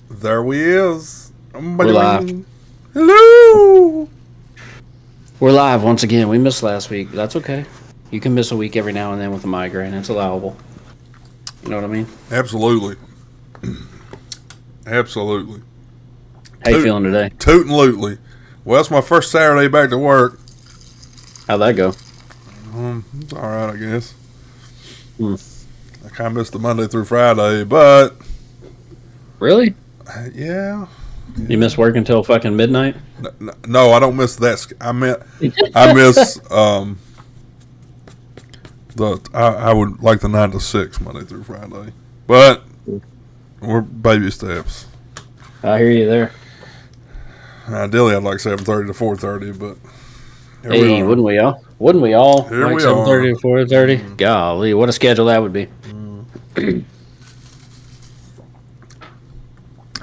There we is. We're live. Hello. We're live once again. We missed last week. That's okay. You can miss a week every now and then with a migraine. It's allowable. You know what I mean? Absolutely. Absolutely. How you feeling today? Toot and lootly. Well, it's my first Saturday back to work. How'd that go? It's all right, I guess. Hmm. I kind of missed the Monday through Friday, but Really? yeah. You missed work until fucking midnight? No, I don't miss that. I miss I would like the 9 to 6 Monday through Friday, but we're baby steps. I hear you there. Ideally, I'd like 7:30 to 4:30, but Hey, wouldn't we all? Wouldn't we all? Here Like we 7:30 are. to 4:30? Golly, what a schedule that would be.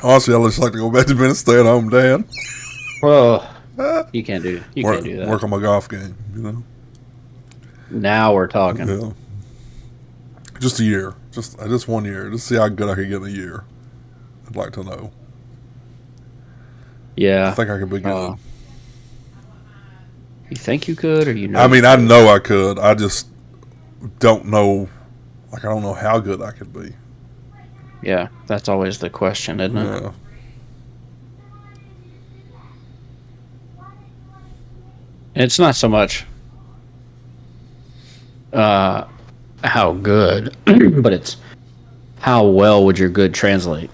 Honestly, I just like to go back to being a stay-at-home dad. Well, you can't do that. Work on my golf game, you know. Now we're talking. Yeah. Just a year, just 1 year, just see how good I could get in a year. I'd like to know. Yeah. I think I could be good. You think you could, or you know? I mean, I know I could. I just don't know. Like, I don't know how good I could be. Yeah, that's always the question, isn't it? Yeah. It's not so much how good, but it's how well would your good translate.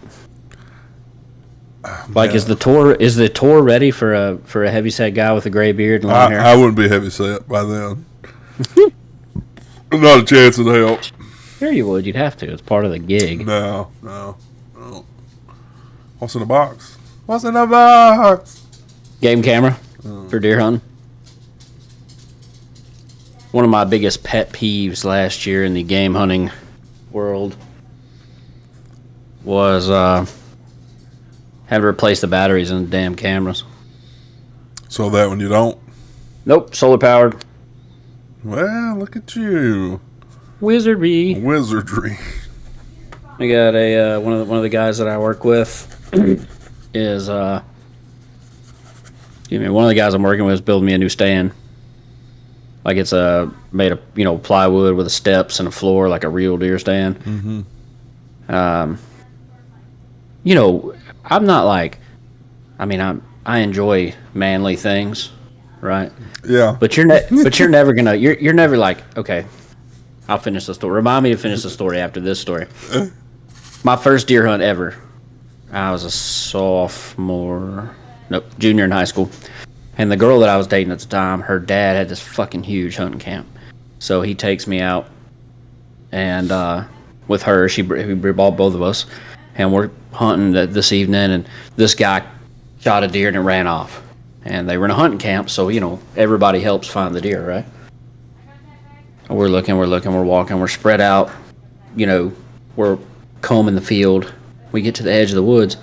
Like, Yeah. is the tour ready for a heavyset guy with a gray beard and long hair? I wouldn't be heavy set by then. Not a chance in hell. Sure you would. You'd have to. It's part of the gig. No. What's in the box? What's in the box? Game camera for deer hunting. One of my biggest pet peeves last year in the game hunting world was having to replace the batteries in the damn cameras. So that when you don't? Nope, solar powered. Well, look at you. Wizardry. Wizardry. I got a one of the guys that I work with is one of the guys I'm working with is building me a new stand. Like, it's made of plywood with the steps and a floor, like a real deer stand. Mm-hmm. I'm not like, I enjoy manly things, right? Yeah. But you're never gonna you're never like, okay, I'll finish the story. Remind me to finish the story after this story. My first deer hunt ever. I was a junior in high school. And the girl that I was dating at the time, her dad had this fucking huge hunting camp. So he takes me out, and with her, he brought both of us, and we're hunting this evening, and this guy shot a deer and it ran off. And they were in a hunting camp, so, everybody helps find the deer, right? We're looking, we're walking, we're spread out, we're combing the field. We get to the edge of the woods,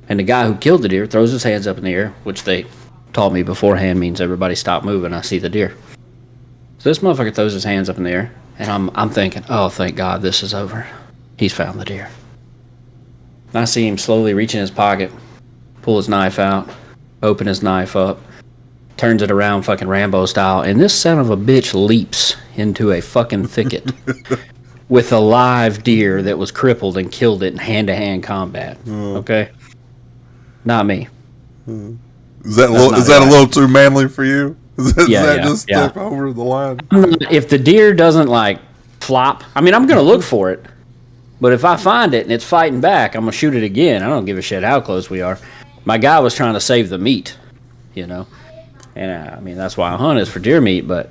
and the guy who killed the deer throws his hands up in the air, which they taught me beforehand means everybody stop moving. I see the deer. So this motherfucker throws his hands up in the air, and I'm thinking, oh, thank God this is over. He's found the deer. And I see him slowly reach in his pocket, pull his knife out, open his knife up, turns it around fucking Rambo style, and this son of a bitch leaps into a fucking thicket with a live deer that was crippled and killed it in hand-to-hand combat. Okay? Not me. Is that a little too manly for you? Is that just yeah. step over the line? If the deer doesn't like flop, I'm gonna look for it. But if I find it and it's fighting back, I'm gonna shoot it again. I don't give a shit how close we are. My guy was trying to save the meat, and that's why I hunt is for deer meat. But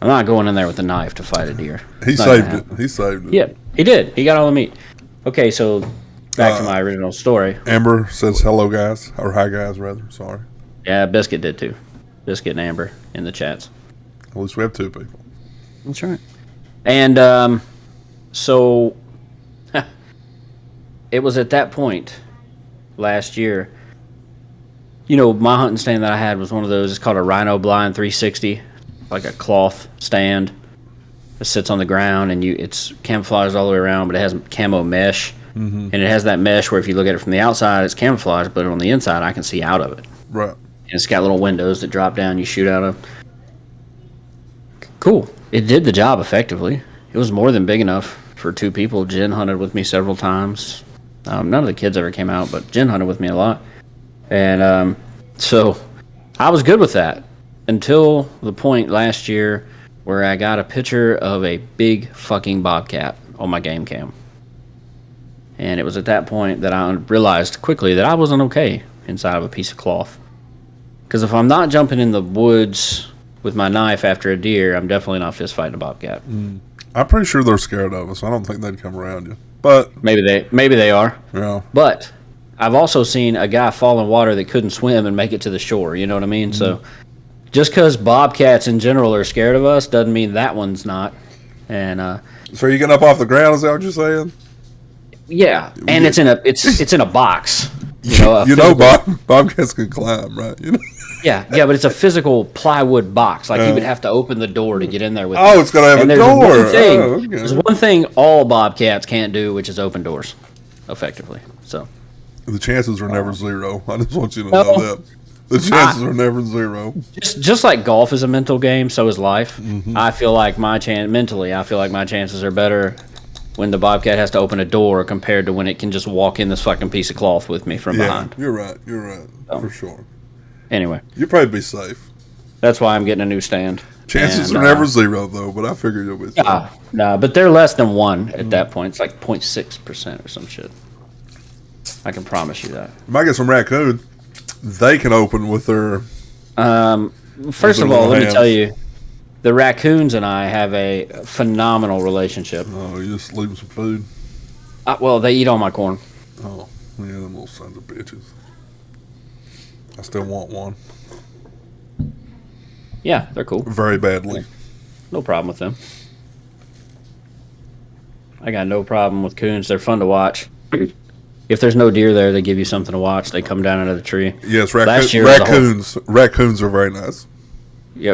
I'm not going in there with a knife to fight a deer. He saved it. Yeah, he did. He got all the meat. Okay, so back to my original story. Amber says hello, guys. Or hi, guys, rather. Sorry. Yeah, Biscuit did too. Biscuit and Amber in the chats. At least we have two people. That's right. And so it was at that point last year. My hunting stand that I had was one of those. It's called a Rhino Blind 360, like a cloth stand. It sits on the ground, and it's camouflaged all the way around, but it has camo mesh and it has that mesh where if you look at it from the outside, it's camouflage, but on the inside, I can see out of it. Right. And it's got little windows that drop down, you shoot out of. Cool. It did the job effectively. It was more than big enough for 2 people. Jen hunted with me several times. None of the kids ever came out, but Jen hunted with me a lot. And so I was good with that until the point last year where I got a picture of a big fucking bobcat on my game cam. And it was at that point that I realized quickly that I wasn't okay inside of a piece of cloth. Because if I'm not jumping in the woods with my knife after a deer, I'm definitely not fist fighting a bobcat. I'm pretty sure they're scared of us. I don't think they'd come around you. But maybe they are. Yeah. But I've also seen a guy fall in water that couldn't swim and make it to the shore. You know what I mean? So just because bobcats in general are scared of us doesn't mean that one's not. And so you getting up off the ground? Is that what you're saying? Yeah, and it's in a box. You know, bobcats can climb, right? You know. Yeah, but it's a physical plywood box. Like you would have to open the door to get in there with. Oh, it's gonna have a door. Okay. There's one thing all bobcats can't do, which is open doors, effectively. So the chances are never zero. I just want you to know that the chances are never zero. Just like golf is a mental game, so is life. I feel like my chances are better when the bobcat has to open a door compared to when it can just walk in this fucking piece of cloth with me from behind. You're right, for sure. Anyway. You'll probably be safe. That's why I'm getting a new stand. Chances are never zero, though, but I figure you'll be safe. No, but they're less than 1 at that point. It's like 0.6% or some shit. I can promise you that. You might get some raccoon. They can open with their... First of all, let me tell you, the raccoons and I have a phenomenal relationship. Oh, you just leave them some food? Well, they eat all my corn. Oh, yeah, them little sons of bitches. I still want one. Yeah, they're cool. Very badly. No problem with them. I got no problem with coons. They're fun to watch. If there's no deer there, they give you something to watch. They come down out of the tree. Yes, raccoons. Raccoons are very nice. Yeah,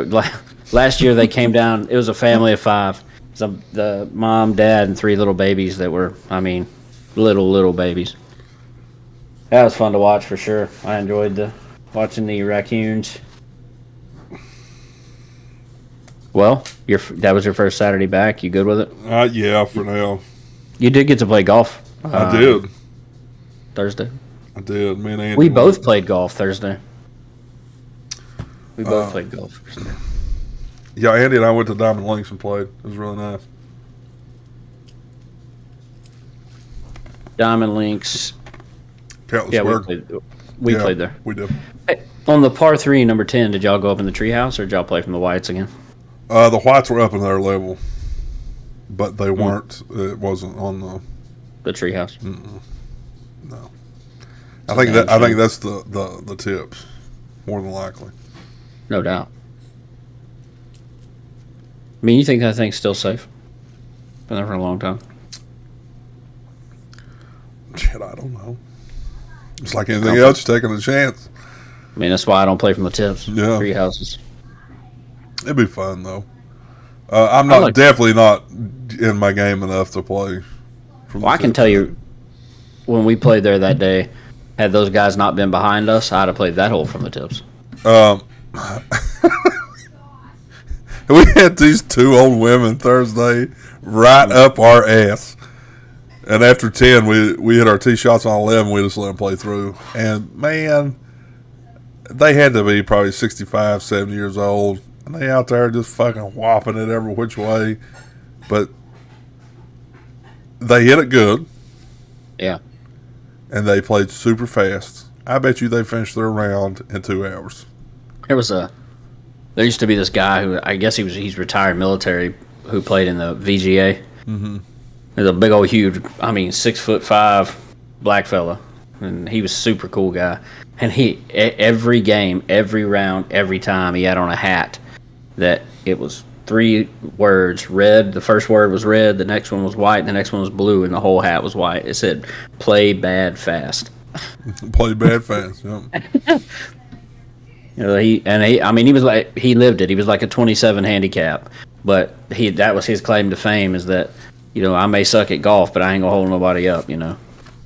last year they came down. It was a family of 5. The mom, dad, and 3 little babies that were, little babies. That was fun to watch for sure. I enjoyed watching the raccoons. Well, that was your first Saturday back. You good with it? Yeah, for now. You did get to play golf. I did. Thursday. I did. Me and Andy. We both played golf Thursday. We both played golf Thursday. Yeah, Andy and I went to Diamond Links and played. It was really nice. Diamond Links. Countless we played there. We did. Hey, on the par 3, number 10, did y'all go up in the treehouse or did y'all play from the whites again? The whites were up in their level, but they weren't. It wasn't on the treehouse. No, I think that's the tips, more than likely. No doubt. I mean, you think that thing's still safe? Been there for a long time. Shit, I don't know. It's like anything else, you're taking a chance. I mean, that's why I don't play from the tips. Yeah. Tree houses. It'd be fun, though. I'm definitely not in my game enough to play from the I can tell you, when we played there that day, had those guys not been behind us, I'd have played that hole from the tips. We had these 2 old women Thursday right up our ass. And after 10, we hit our tee shots on 11. We just let them play through. And, man, they had to be probably 65, 70 years old. And they out there just fucking whopping it every which way. But they hit it good. Yeah. And they played super fast. I bet you they finished their round in 2 hours. There used to be this guy who, I guess he's retired military, who played in the VGA. Mm-hmm. There's a big old huge, 6'5" black fella, and he was a super cool guy. And he, every game, every round, every time, he had on a hat that it was 3 words, red. The first word was red, the next one was white, and the next one was blue, and the whole hat was white. It said, "Play bad fast." Play bad fast. Yep. He was like, he lived it. He was like a 27 handicap, but that was his claim to fame, is that, I may suck at golf, but I ain't gonna hold nobody up,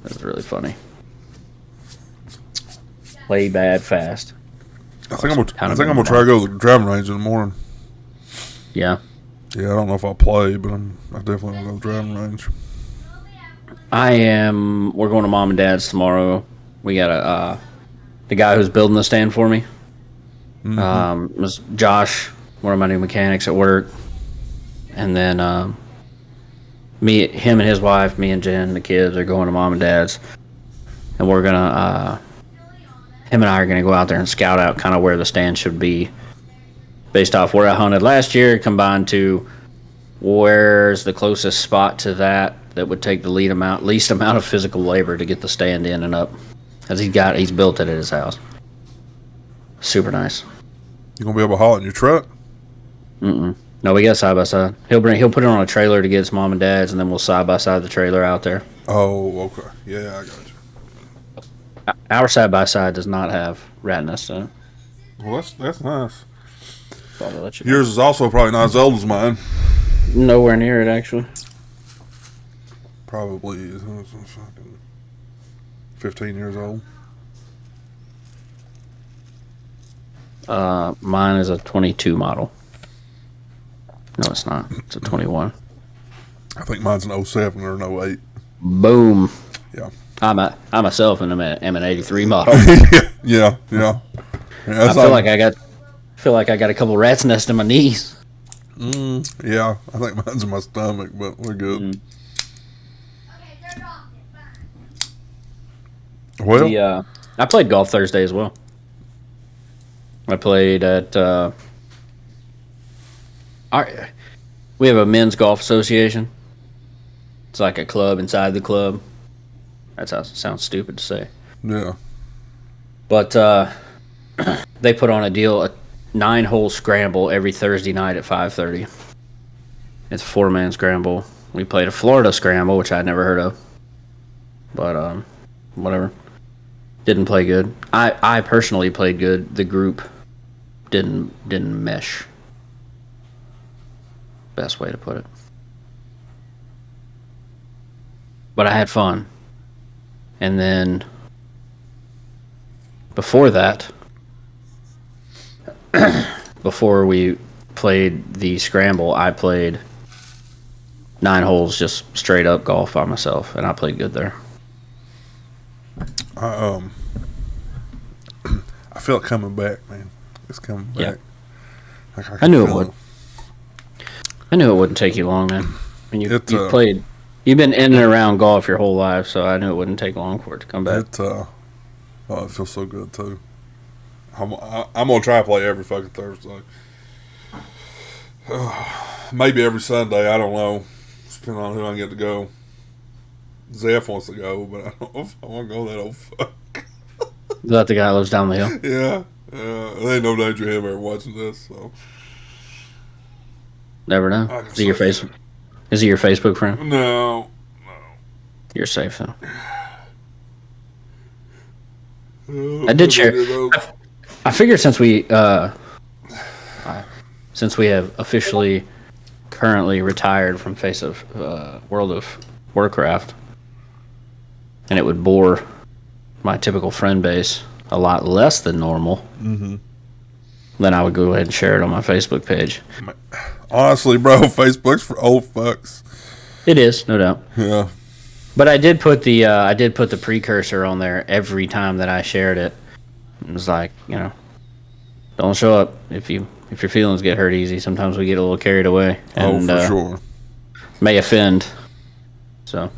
That was really funny. Play bad fast. I think I'm gonna try to go to the driving range in the morning. Yeah. Yeah, I don't know if I'll play, but I definitely want to go to the driving range. We're going to mom and dad's tomorrow. We got the guy who's building the stand for me. Was Josh, one of my new mechanics at work, and then him and his wife, me and Jen, the kids are going to mom and dad's, and we're gonna him and I are gonna go out there and scout out kind of where the stand should be, based off where I hunted last year, combined to where's the closest spot to that would take the least amount of physical labor to get the stand in and up, as he's built it at his house. Super nice. You gonna be able to haul it in your truck? No, we got side by side. He'll put it on a trailer to get his mom and dad's, and then we'll side by side the trailer out there. Oh, okay. Yeah, I got you. Our side by side does not have rat nests in it. Well, that's nice. Let you know. Yours is also probably not as old as mine. Nowhere near it, actually. Probably is fucking 15 years old. Mine is a 22 model. No, it's not. It's a 21. I think mine's an 07 or an 08. Boom. Yeah. I myself am an 83 model. yeah. I feel like I got a couple rat's nests in my knees. Yeah, I think mine's in my stomach, but we're good. Well, I played golf Thursday as well. I played at we have a men's golf association. It's like a club inside the club. That sounds stupid to say. Yeah. But they put on a 9-hole scramble every Thursday night at 5:30. It's a 4-man scramble. We played a Florida scramble, which I'd never heard of. But whatever. Didn't play good. I personally played good. The group didn't mesh. Best way to put it. But I had fun. And then before that, before we played the scramble, I played 9 holes just straight up golf by myself, and I played good there. I feel it coming back, man. It's coming back. Yeah. I knew it would. I knew it wouldn't take you long, man. I mean, you've been in and around golf your whole life, so I knew it wouldn't take long for it to come back. It feels so good too. I'm gonna try to play every fucking Thursday. Maybe every Sunday. I don't know. Depending on who I get to go. Zeph wants to go, but I don't know if I want to go that old fuck. Is that the guy that lives down the hill? Yeah. There ain't no danger of him ever watching this, so. Never know. Is he your Facebook friend? No. You're safe though. I did share. I figured since we have officially currently retired from face of World of Warcraft, and it would bore my typical friend base a lot less than normal, then I would go ahead and share it on my Facebook page. Honestly, bro, Facebook's for old fucks. It is, no doubt. Yeah. But I did put the precursor on there every time that I shared it. It was like, don't show up if your feelings get hurt easy. Sometimes we get a little carried away. And, for sure. May offend. So,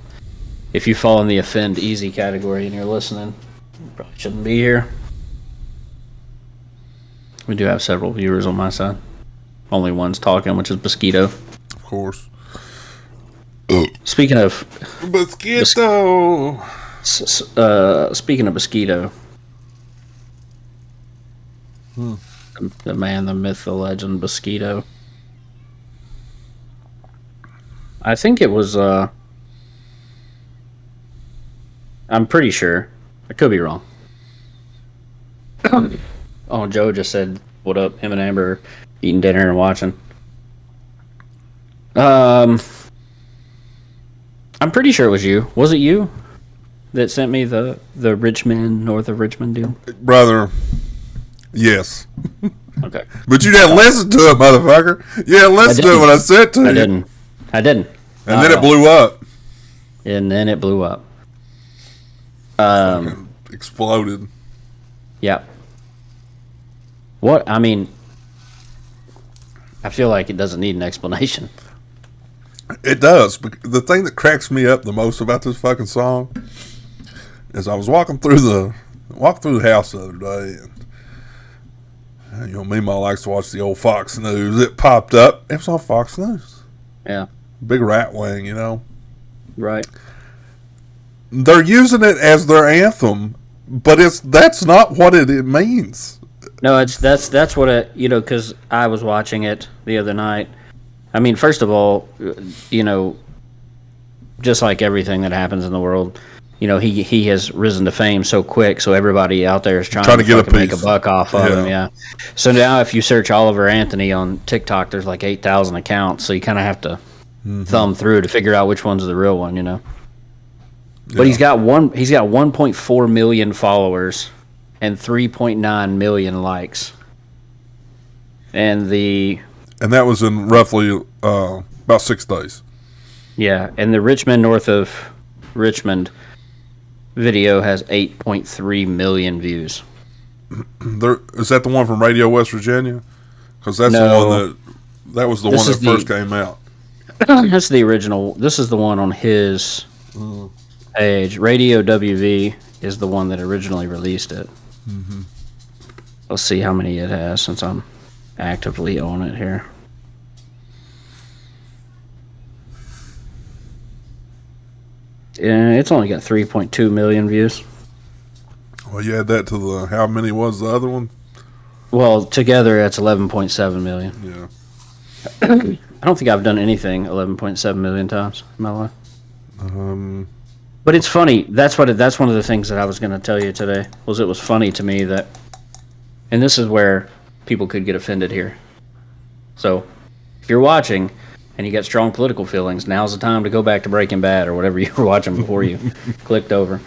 if you fall in the offend easy category and you're listening, you probably shouldn't be here. We do have several viewers on my side. Only one's talking, which is Mosquito. Of course. Speaking of Mosquito. Speaking of Mosquito. The man, the myth, the legend, Mosquito. I think it was, I'm pretty sure. I could be wrong. Oh, Joe just said, what up? Him and Amber eating dinner and watching. I'm pretty sure it was you. Was it you? that sent me the Richmond, north of Richmond deal? Brother, yes. Okay. But you didn't listen to it, motherfucker. You didn't listen to it when I said to you. I didn't. And then it blew up. And then it blew up. Exploded. Yeah. What? I mean, I feel like it doesn't need an explanation. It does. But the thing that cracks me up the most about this fucking song is I was walking through the house the other day, and you know, Mima likes to watch the old Fox News. It popped up. It was on Fox News. Yeah. Big rat wing, you know. Right. They're using it as their anthem, but that's not what it means. No, that's what it, you know, because I was watching it the other night. I mean, first of all, you know, just like everything that happens in the world, you know, he has risen to fame so quick, so everybody out there is trying to get make a buck off of him. Yeah. So now, if you search Oliver Anthony on TikTok, there's like 8,000 accounts, so you kind of have to thumb through to figure out which one's the real one, you know. Yeah. But he's got 1.4 million followers and 3.9 million likes, and that was in roughly about 6 days. Yeah, and the Richmond, north of Richmond video has 8.3 million views. Is that the one from Radio West Virginia? Because that's the one that was the one that first came out. That's the original. This is the one on his page. Radio WV is the one that originally released it. Mm-hmm. Let's see how many it has since I'm actively on it here. Yeah, it's only got 3.2 million views. Well, you add that to the how many was the other one? Well, together that's 11.7 million. Yeah. I don't think I've done anything 11.7 million times in my life. But it's funny. That's one of the things that I was going to tell you today. Was it was funny to me that, and this is where people could get offended here. So, if you're watching and you got strong political feelings, now's the time to go back to Breaking Bad or whatever you were watching before you clicked over.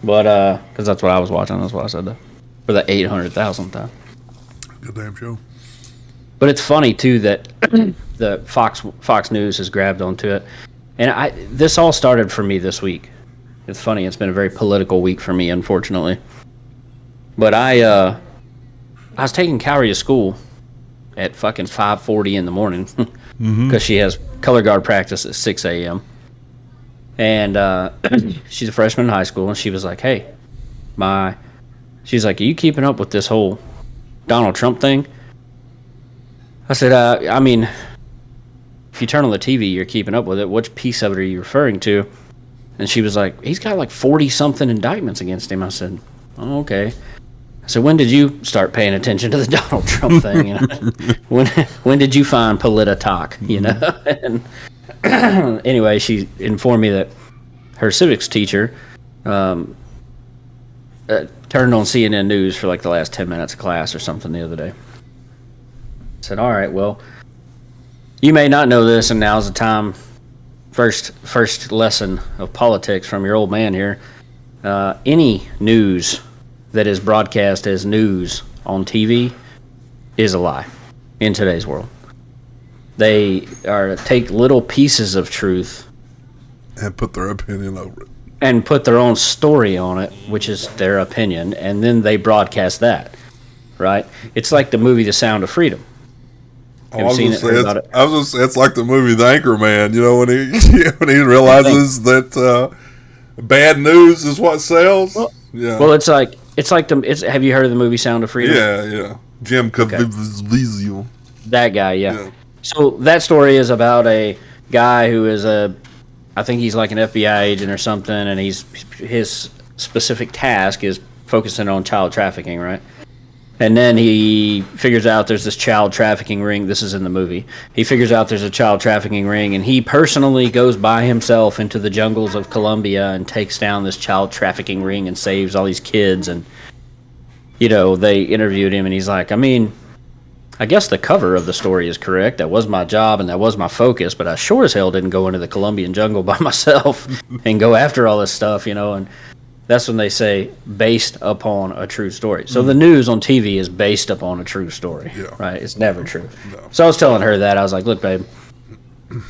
But because that's what I was watching, that's why I said that for the 800,000th time. Good damn show. But it's funny too that the Fox News has grabbed onto it, and this all started for me this week. It's funny. It's been a very political week for me, unfortunately. But I was taking Cowrie to school at fucking 5:40 in the morning because she has color guard practice at 6 a.m. And she's a freshman in high school, and she was like, "Hey, she's like, are you keeping up with this whole Donald Trump thing?" I said, I mean, if you turn on the TV, you're keeping up with it. Which piece of it are you referring to? And she was like, he's got like 40-something indictments against him. I said, oh, okay. I said, when did you start paying attention to the Donald Trump thing? You know? when did you find Polititalk? You know? And anyway, she informed me that her civics teacher turned on CNN News for like the last 10 minutes of class or something the other day. I said, all right, well, you may not know this, and now's the time. First lesson of politics from your old man here. Any news that is broadcast as news on TV is a lie in today's world. They take little pieces of truth and put their opinion over it. And put their own story on it, which is their opinion, and then they broadcast that, right? It's like the movie The Sound of Freedom. I was gonna say it's like the movie The Anchorman. You know, when he realizes that bad news is what sells. Well, it's like have you heard of the movie Sound of Freedom? Yeah. Jim Caviezel. That guy, yeah. So that story is about a guy who is I think he's like an FBI agent or something, and his specific task is focusing on child trafficking, right? And then he figures out there's this child trafficking ring. This is in the movie. He figures out there's a child trafficking ring, and he personally goes by himself into the jungles of Colombia and takes down this child trafficking ring and saves all these kids. And, you know, they interviewed him, and he's like, I mean, I guess the cover of the story is correct. That was my job, and that was my focus, but I sure as hell didn't go into the Colombian jungle by myself and go after all this stuff, you know. And that's when they say based upon a true story. So the news on TV is based upon a true story, right? It's never true. No. So I was telling her that. I was like, look, babe,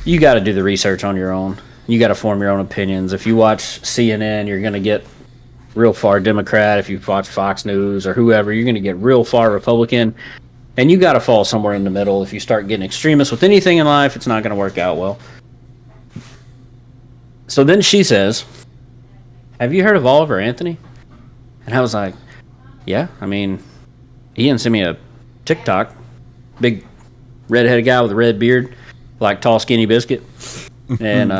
you got to do the research on your own. You got to form your own opinions. If you watch CNN, you're going to get real far Democrat. If you watch Fox News or whoever, you're going to get real far Republican. And you got to fall somewhere in the middle. If you start getting extremist with anything in life, it's not going to work out well. So then she says, have you heard of Oliver Anthony? And I was like, yeah. I mean, Ian sent me a TikTok. Big redheaded guy with a red beard, like tall, skinny biscuit. And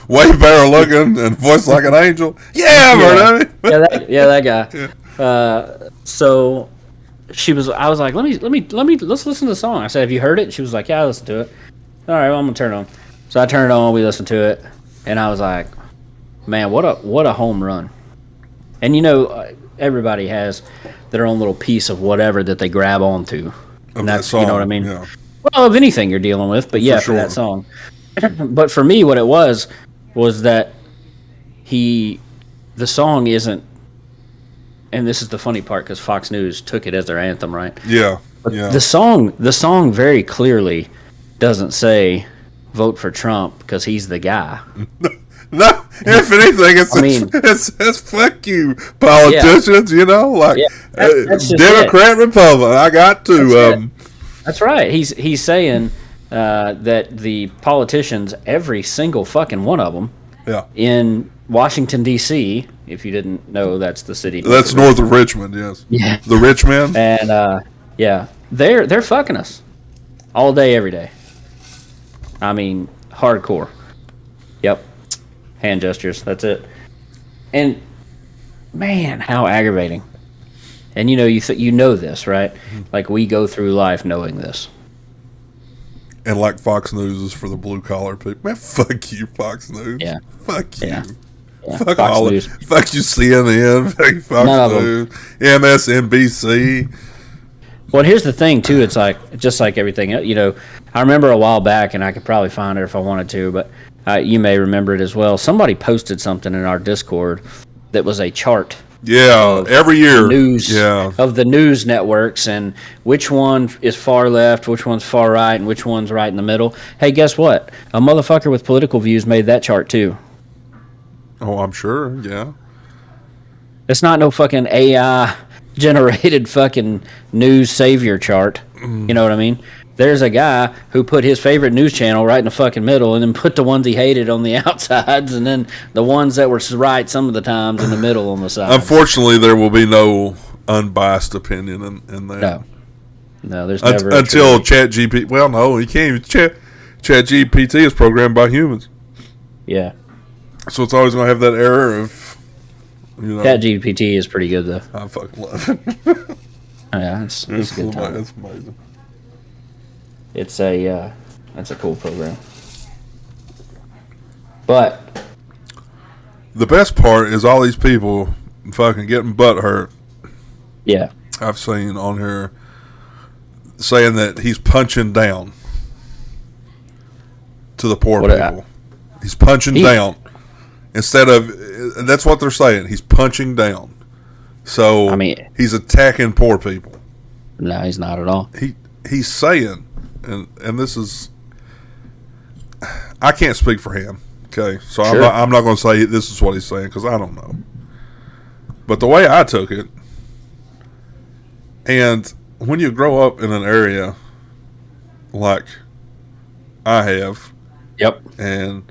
way better looking and voice like an angel. Yeah, I've heard of him. that guy. Yeah. So I was like, let's listen to the song. I said, have you heard it? She was like, yeah, I listened to it. All right, well, I'm gonna turn it on. So I turned it on. We listened to it, and I was like, man, what a home run. And everybody has their own little piece of whatever that they grab onto. And that's, song, you know what I mean? Yeah. Well, of anything you're dealing with, but yeah, for that song. But for me, what it was that the song isn't, and this is the funny part because Fox News took it as their anthem, right? Yeah. But the song very clearly doesn't say vote for Trump because he's the guy. No, if anything, it's fuck you, politicians. Yeah. That's Democrat, Republican. I got to. That's right. He's saying that the politicians, every single fucking one of them, in Washington D.C. If you didn't know, that's the city. That's north of Richmond. Yes. Yeah. The rich men. And they're fucking us all day, every day. I mean, hardcore. Yep. Hand gestures. That's it. And man, how aggravating. And you know this, right? Like we go through life knowing this. And like Fox News is for the blue collar people. Man, fuck you, Fox News. Yeah. Fuck you. Yeah. Fuck Fox all News. Fuck you, CNN. Fuck you, Fox News. MSNBC. Well, here's the thing too. It's like just like everything. I remember a while back, and I could probably find it if I wanted to, but you may remember it as well. Somebody posted something in our Discord that was a chart. Yeah, every year. Of the news networks and which one is far left, which one's far right, and which one's right in the middle. Hey, guess what? A motherfucker with political views made that chart too. Oh, I'm sure. Yeah. It's not no fucking AI generated fucking news savior chart. You know what I mean? There's a guy who put his favorite news channel right in the fucking middle and then put the ones he hated on the outsides and then the ones that were right some of the times in the middle on the sides. Unfortunately, there will be no unbiased opinion in that. No, there's never until ChatGPT. Well, no, you can't even. ChatGPT is programmed by humans. Yeah. So it's always going to have that error of, ChatGPT is pretty good, though. I fucking love it. Yeah, it's a good time. It's amazing. It's a cool program. But the best part is all these people fucking getting butt hurt. Yeah. I've seen on here saying that he's punching down to the poor people. He's punching down. Instead of, that's what they're saying. He's punching down. So, he's attacking poor people. No, he's not at all. He's saying, and this is, I can't speak for him. Okay, so sure. I'm not going to say this is what he's saying because I don't know. But the way I took it, and when you grow up in an area like I have, yep, and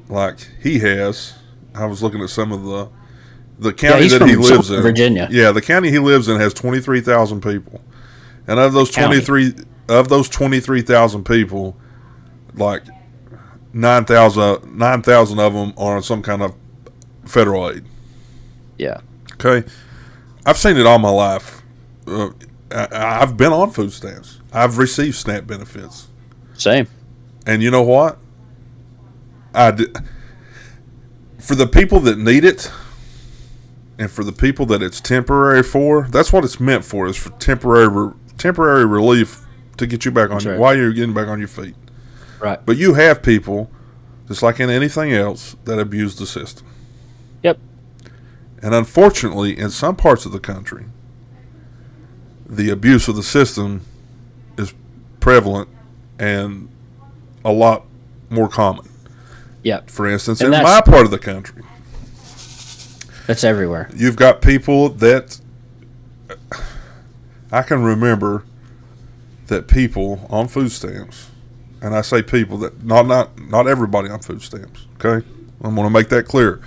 like he has, I was looking at some of the county that he lives in, Virginia. Yeah, the county he lives in has 23,000 people, and of those 23,000 people, like 9,000 of them are on some kind of federal aid. Yeah. Okay. I've seen it all my life. I've been on food stamps. I've received SNAP benefits. Same. And you know what? For the people that need it, and for the people that it's temporary for, that's what it's meant for. Is for temporary relief to get you back on while you're getting back on your feet. Right. But you have people, just like in anything else, that abuse the system. Yep. And unfortunately, in some parts of the country, the abuse of the system is prevalent and a lot more common. Yep. For instance, And in my part of the country, that's everywhere. you've got people that I can remember that people on food stamps, and I say people that not everybody on food stamps. Okay, I'm going to make that clear.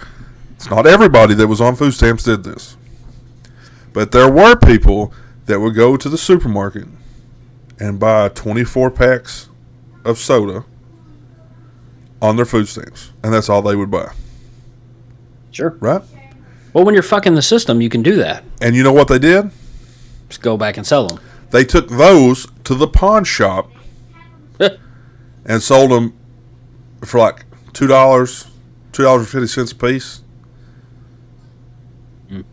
It's not everybody that was on food stamps did this, but there were people that would go to the supermarket and buy 24 packs of soda on their food stamps, and that's all they would buy. Sure. Right? Well, when you're fucking the system, you can do that. And you know what they did? Just go back and sell them. They took those to the pawn shop and sold them for like $2.50 a piece,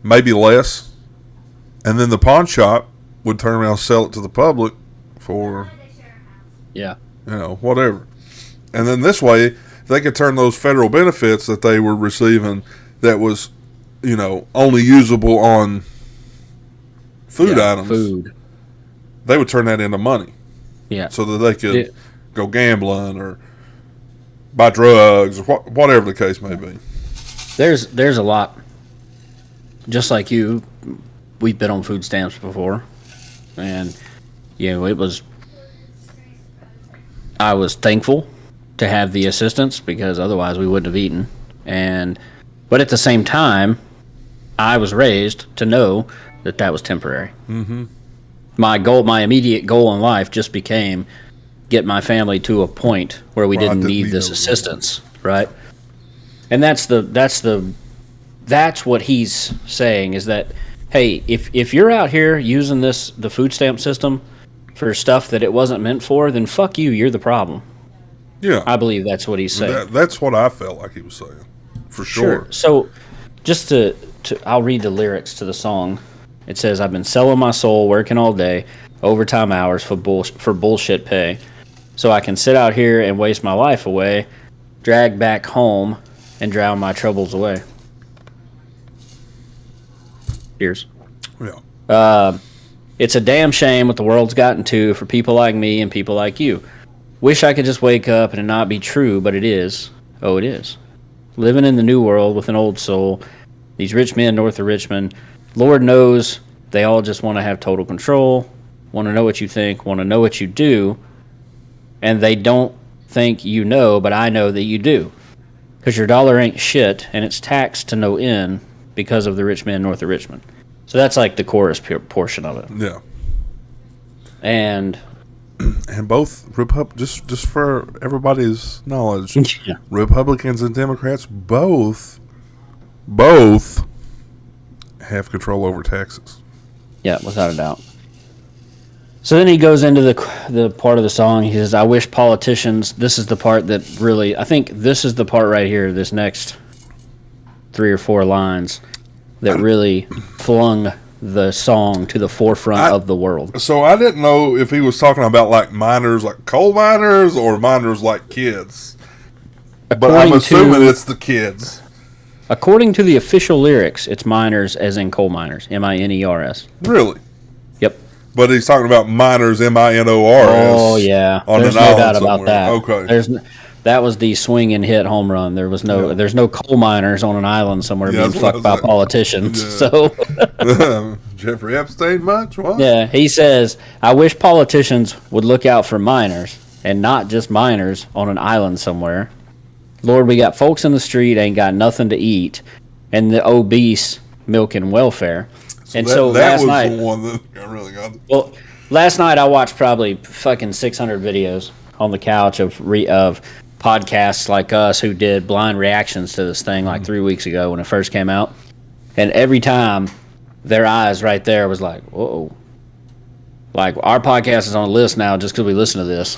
maybe less. And then the pawn shop would turn around and sell it to the public for, whatever. And then this way, they could turn those federal benefits that they were receiving that was, only usable on food items. Food. They would turn that into money. Yeah. So that they could go gambling or buy drugs or whatever the case may be. There's a lot. Just like you, we've been on food stamps before. And, I was thankful to have the assistance because otherwise we wouldn't have eaten. But at the same time, I was raised to know that was temporary. Mm-hmm. My immediate goal in life just became get my family to a point where we didn't need this assistance, right? And that's what he's saying is that, hey, if you're out here using the food stamp system for stuff that it wasn't meant for, then fuck you, you're the problem. Yeah. I believe that's what he's saying. That's what I felt like he was saying, for sure. So just to I'll read the lyrics to the song. It says, I've been selling my soul, working all day, overtime hours for bullshit pay. So I can sit out here and waste my life away, drag back home, and drown my troubles away. Cheers. Yeah. It's a damn shame what the world's gotten to for people like me and people like you. Wish I could just wake up and it not be true, but it is. Oh, it is. Living in the new world with an old soul. These rich men north of Richmond, Lord knows they all just want to have total control, want to know what you think, want to know what you do, and they don't think you know, but I know that you do. Because your dollar ain't shit, and it's taxed to no end because of the rich men north of Richmond. So that's like the chorus portion of it. Yeah. And both just for everybody's knowledge, yeah. Republicans and Democrats both have control over taxes. Yeah, without a doubt. So then he goes into the part of the song. He says, I wish politicians, this is the part that really, I think this is the part right here, this next 3 or 4 lines that really flung the song to the forefront of the world. So I didn't know if he was talking about like miners, like coal miners, or miners like kids. But I'm assuming it's the kids. According to the official lyrics, it's miners as in coal miners, M-I-N-E-R-S. Really? Yep. But he's talking about miners, M-I-N-O-R-S. Oh, yeah. There's no doubt about that. Okay. That was the swing and hit home run. There's no coal miners on an island somewhere being fucked by politicians. Yeah. So Jeffrey Epstein much? What? Yeah, he says, I wish politicians would look out for miners and not just miners on an island somewhere. Lord, we got folks in the street ain't got nothing to eat, and the obese milking welfare. So last night, the one that I really got. Well, last night I watched probably fucking 600 videos on the couch of podcasts like us who did blind reactions to this thing like 3 weeks ago when it first came out, and every time their eyes right there was like, whoa. Like, our podcast is on a list now just because we listen to this,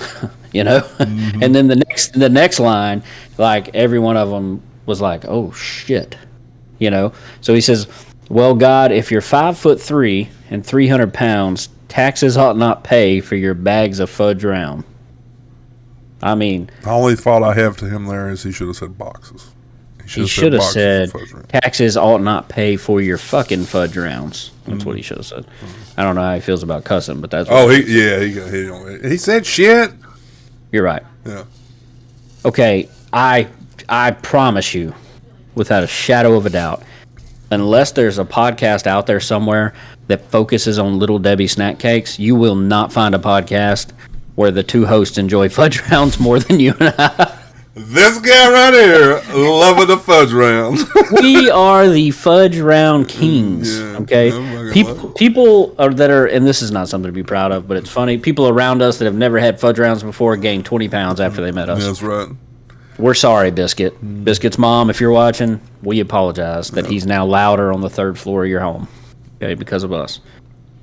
Mm-hmm. And then the next line, like, every one of them was like, oh, shit, So he says, well, God, if you're 5'3" and 300 pounds, taxes ought not pay for your bags of fudge round. I mean... The only thought I have to him there is he should have said boxes. He should have said taxes ought not pay for your fucking fudge rounds. That's what he should have said. I don't know how he feels about cussing, but that's what he said shit. You're right. Yeah. Okay, I promise you, without a shadow of a doubt, unless there's a podcast out there somewhere that focuses on Little Debbie snack cakes, you will not find a podcast where the two hosts enjoy fudge rounds more than you and I. This guy right here, loving the fudge round. We are the fudge round kings. Okay, people that are, and this is not something to be proud of, but it's funny. People around us that have never had fudge rounds before gained 20 pounds after they met us. That's right. We're sorry, Biscuit. Biscuit's mom, if you're watching, we apologize that he's now louder on the third floor of your home. Okay, because of us.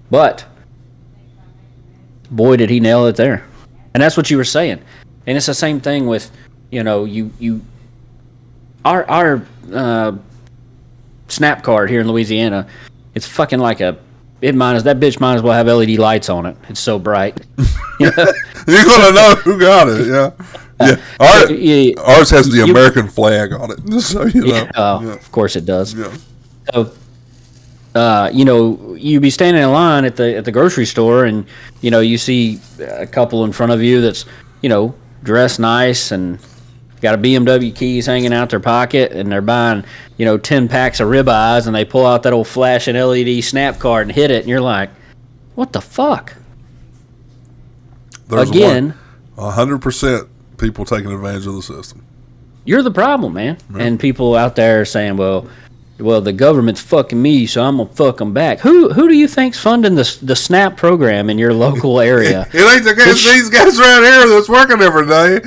But boy, did he nail it there. And that's what you were saying. And it's the same thing with, our Snap card here in Louisiana. It's fucking like that bitch might as well have LED lights on it. It's so bright. You're gonna know who got it. Yeah. Ours has the American flag on it. Just so you know. Of course it does. Yeah. So, you be standing in line at the grocery store, and you see a couple in front of you that's dressed nice and got a BMW keys hanging out their pocket, and they're buying 10 packs of ribeyes, and they pull out that old flashing LED Snap card and hit it, and you're like, what the fuck? There's 100% people taking advantage of the system. You're the problem, man. Mm-hmm. And people out there are saying, well, the government's fucking me, so I'm gonna fuck them back. Who do you think's funding the SNAP program in your local area? It ain't these guys right here that's working every day.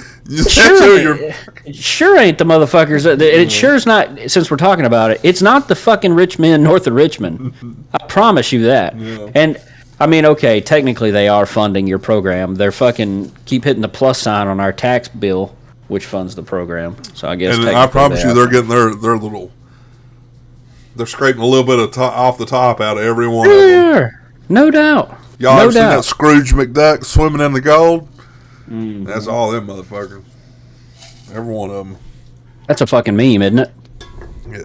Sure ain't the motherfuckers. It sure's not. Since we're talking about it, it's not the fucking rich men north of Richmond. I promise you that. Yeah. And I mean, okay, technically they are funding your program. They're fucking keep hitting the plus sign on our tax bill, which funds the program. So I guess. And I promise you, they're getting their little. They're scraping a little bit of off the top out of every one of them. No doubt. Y'all ever seen that Scrooge McDuck swimming in the gold? Mm-hmm. That's all them motherfuckers. Every one of them. That's a fucking meme, isn't it?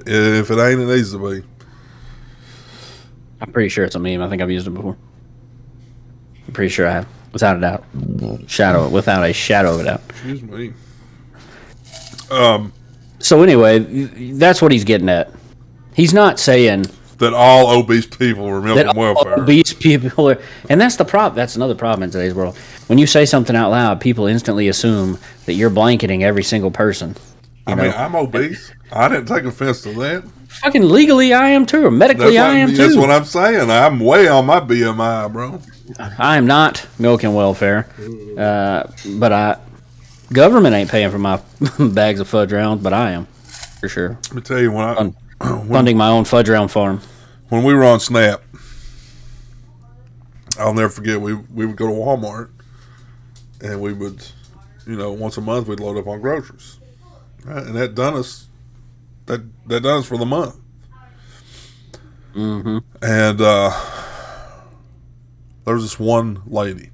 If it ain't, it needs to be. I'm pretty sure it's a meme. I think I've used it before. I'm pretty sure I have. Without a doubt. Without a shadow of a doubt. Excuse me. So anyway, that's what he's getting at. He's not saying that all obese people are milking welfare. Obese people are, and that's the problem. That's another problem in today's world. When you say something out loud, people instantly assume that you're blanketing every single person. I mean, I'm obese. I didn't take offense to that. Fucking legally, I am too. Or medically, I am too. That's what I'm saying. I'm way on my BMI, bro. I am not milking welfare, but government ain't paying for my bags of fudge rounds, but I am for sure. Let me tell you when funding my own fudge round farm. When we were on Snap, I'll never forget, we would go to Walmart, and we would, once a month we'd load up on groceries, right? And that done us for the month. Mm-hmm. And there was this one lady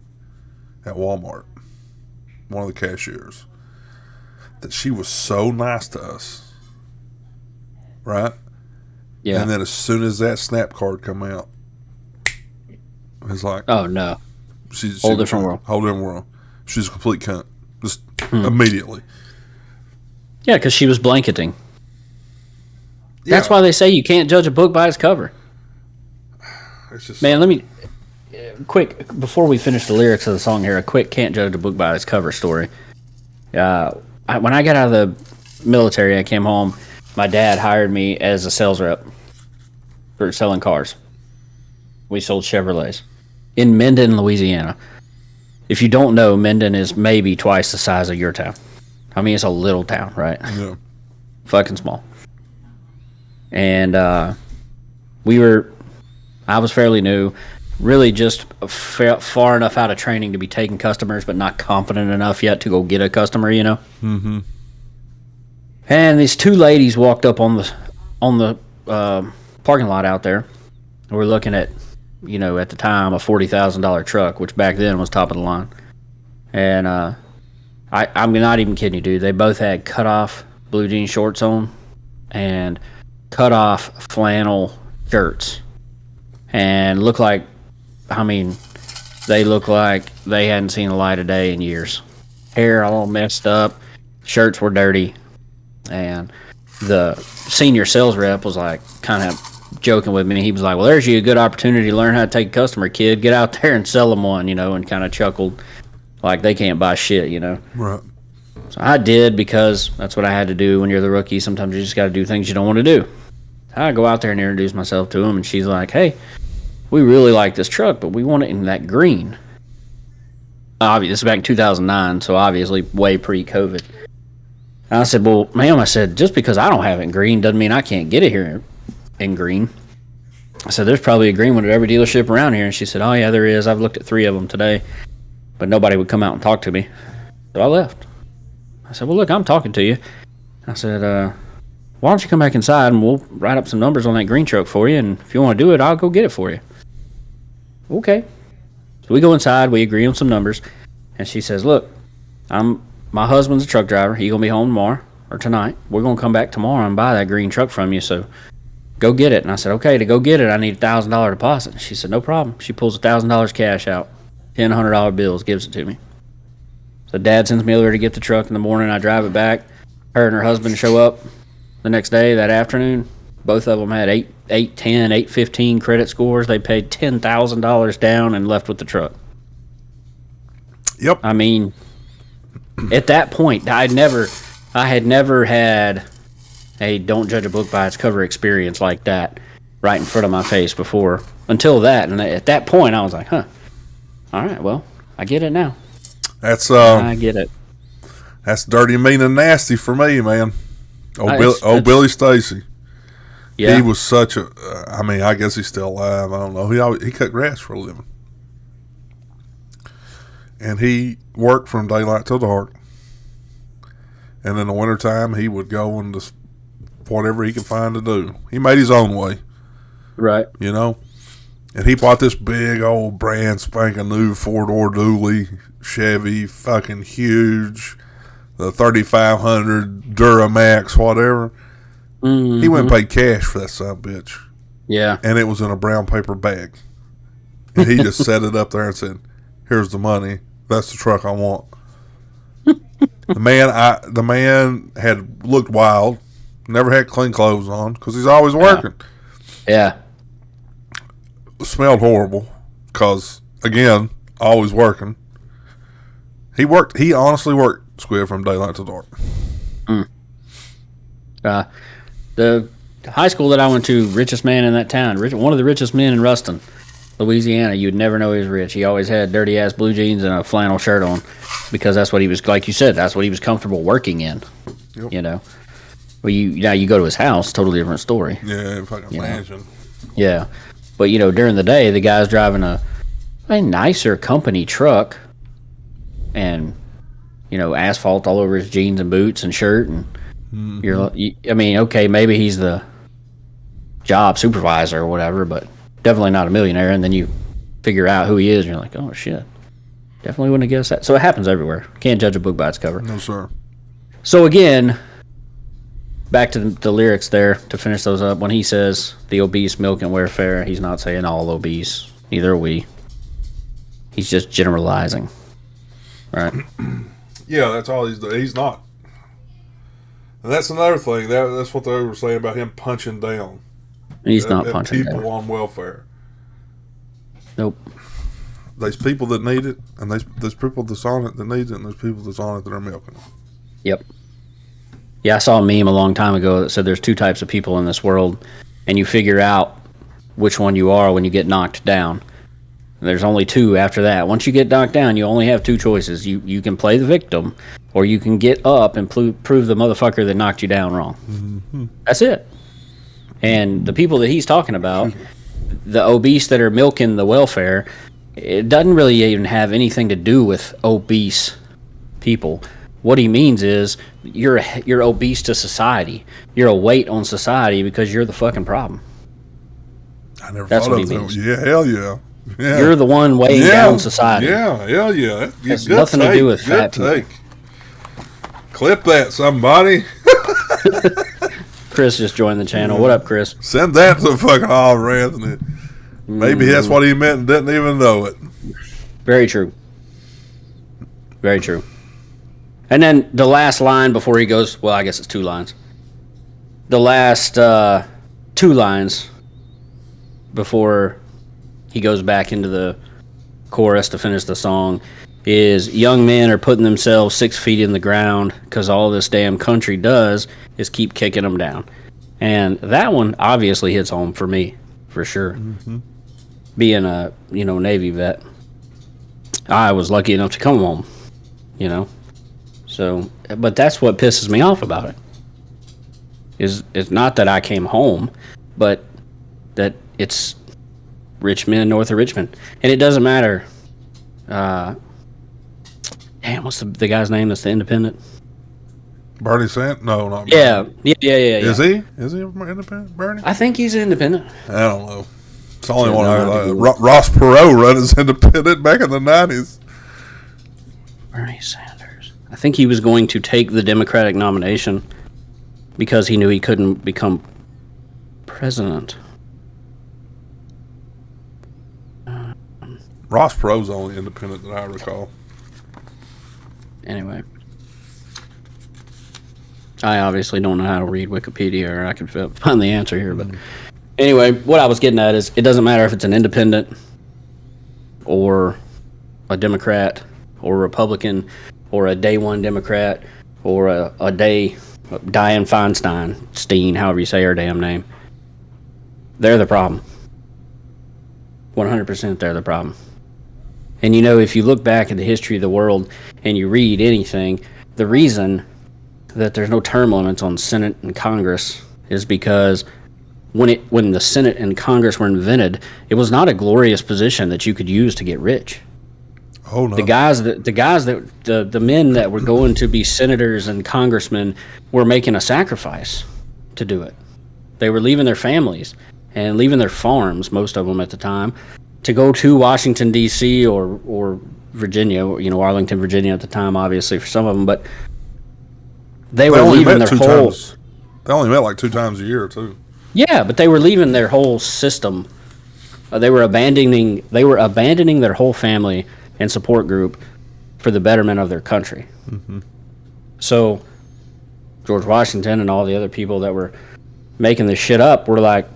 at Walmart, one of the cashiers, that she was so nice to us. Right? Yeah. And then as soon as that Snap card come out, it's like, oh no, whole different world. She's a complete cunt, just immediately. Yeah, because she was blanketing. Yeah. That's why they say you can't judge a book by its cover. It's just, man, let me quick before we finish the lyrics of the song here. A quick can't judge a book by its cover story. When I got out of the military, I came home. My dad hired me as a sales rep for selling cars. We sold Chevrolets in Minden, Louisiana. If you don't know, Minden is maybe twice the size of your town. I mean, it's a little town, right? Yeah. Fucking small. And I was fairly new, really just far enough out of training to be taking customers, but not confident enough yet to go get a customer, Mm-hmm. And these two ladies walked up on the parking lot out there. We're looking at, at the time, a $40,000 truck, which back then was top of the line. And I'm not even kidding you, dude. They both had cut-off blue jean shorts on, and cut off flannel shirts, and look like, I mean, they look like they hadn't seen the light of day in years. Hair all messed up, shirts were dirty, and the senior sales rep was like kind of joking with me. He was like, well, there's you a good opportunity to learn how to take a customer, kid. Get out there and sell them one, and kind of chuckled like they can't buy shit, Right. So I did, because that's what I had to do when you're the rookie. Sometimes you just got to do things you don't want to do. I go out there and introduce myself to him, and she's like, hey, we really like this truck, but we want it in that green. Obviously, this is back in 2009, so obviously way pre-COVID. And I said, well, ma'am, just because I don't have it in green doesn't mean I can't get it here in green. I said, there's probably a green one at every dealership around here. And she said, oh, yeah, there is. I've looked at 3 of them today, but nobody would come out and talk to me. So I left. I said, well, look, I'm talking to you. I said, why don't you come back inside and we'll write up some numbers on that green truck for you, and if you want to do it, I'll go get it for you. Okay. So we go inside, we agree on some numbers, and she says, look, my husband's a truck driver. He's going to be home tomorrow or tonight. We're going to come back tomorrow and buy that green truck from you, so go get it. And I said, okay, to go get it, I need a $1,000 deposit. She said, no problem. She pulls $1,000 cash out, $100 bills, gives it to me. So Dad sends me over to get the truck in the morning. I drive it back. Her and her husband show up the next day, that afternoon. Both of them had 810, 815 credit scores. They paid $10,000 down and left with the truck. Yep. I mean, at that point, I had never had a don't judge a book by its cover experience like that right in front of my face before, until that. And at that point, I was like, all right, well, I get it now. I get it. That's dirty, mean, and nasty for me, man. Billy Stacy. Yeah. He was such a. I guess he's still alive. I don't know. He cut grass for a living, and he worked from daylight till dark. And in the wintertime, he would go and just whatever he could find to do. He made his own way, right? And he bought this big old brand spanking new 4-door dually Chevy, fucking huge, the 3500 Duramax, whatever. Mm-hmm. He went and paid cash for that son of a bitch. Yeah. And it was in a brown paper bag. And he just set it up there and said, here's the money. That's the truck I want. The man had looked wild, never had clean clothes on because he's always working. Yeah. Smelled horrible because, again, always working. He honestly worked, Squid, from daylight to dark. The high school that I went to, richest man in that town, one of the richest men in Ruston, Louisiana. You'd never know he was rich. He always had dirty ass blue jeans and a flannel shirt on, because that's what he was, like you said, that's what he was comfortable working in. Yep. Well, you go to his house, totally different story. Yeah, if I can imagine. Yeah, but during the day, the guy's driving a nicer company truck, and asphalt all over his jeans and boots and shirt, and okay, maybe he's the job supervisor or whatever, but definitely not a millionaire. And then you figure out who he is, and you're like, oh shit, definitely wouldn't have guessed that. So it happens everywhere. Can't judge a book by its cover. No, sir. So again, back to the lyrics there to finish those up. When he says the obese milk and welfare, he's not saying all obese. Neither are we. He's just generalizing. Right? Yeah, that's all he's doing. He's not. And that's another thing. That's what they were saying about him punching down. He's not punching people down. on welfare. Nope. There's people that need it, and there's people that's on it that needs it, and there's people that's on it that are milking it. Yep. Yeah, I saw a meme a long time ago that said there's 2 types of people in this world, and you figure out which one you are when you get knocked down. There's only 2 after that. Once you get knocked down, you only have 2 choices. You can play the victim, or you can get up and prove the motherfucker that knocked you down wrong. Mm-hmm. That's it. And the people that he's talking about, the obese that are milking the welfare, it doesn't really even have anything to do with obese people. What he means is you're obese to society. You're a weight on society because you're the fucking problem. I never That's thought what of he that. means. Yeah, hell yeah. Yeah. You're the one weighing down society. Yeah, hell yeah. Has nothing to do with fat people. Clip that, somebody. Chris just joined the channel. What up, Chris? Send that to fucking Oliver Anthony. Maybe that's what he meant and didn't even know it. Very true. Very true. And then the last line before he goes, well, I guess it's 2 lines. The last 2 lines before he goes back into the chorus to finish the song is, young men are putting themselves 6 feet in the ground because all this damn country does is keep kicking them down. And that one obviously hits home for me, for sure. Mm-hmm. Being a, Navy vet, I was lucky enough to come home, So, but that's what pisses me off about it. It's not that I came home, but that it's Richmond, north of Richmond. And it doesn't matter. Damn, what's the guy's name that's the independent? Bernie Sanders? No, not Bernie. Yeah. Is he? Is he independent, Bernie? I think he's independent. I don't know. It's the only one I know. Ross Perot run as independent back in the 90s. Bernie Sanders. I think he was going to take the Democratic nomination because he knew he couldn't become president. Ross Perot's the only independent that I recall. Anyway. I obviously don't know how to read Wikipedia, or I can find the answer here, but anyway, what I was getting at is it doesn't matter if it's an independent or a Democrat or a Republican or a day one Democrat or a Dianne Feinstein, however you say her damn name. They're the problem. 100% they're the problem. And if you look back at the history of the world and you read anything, the reason that there's no term limits on Senate and Congress is because when the Senate and Congress were invented, it was not a glorious position that you could use to get rich. Oh no. The men that were going to be senators and congressmen were making a sacrifice to do it. They were leaving their families and leaving their farms, most of them at the time, to go to Washington D.C. or Virginia, Arlington, Virginia at the time, obviously for some of them, but they were leaving their whole. They only met like 2 times a year too. Yeah, but they were leaving their whole system. They were abandoning their whole family and support group for the betterment of their country. Mm-hmm. So George Washington and all the other people that were making this shit up were like,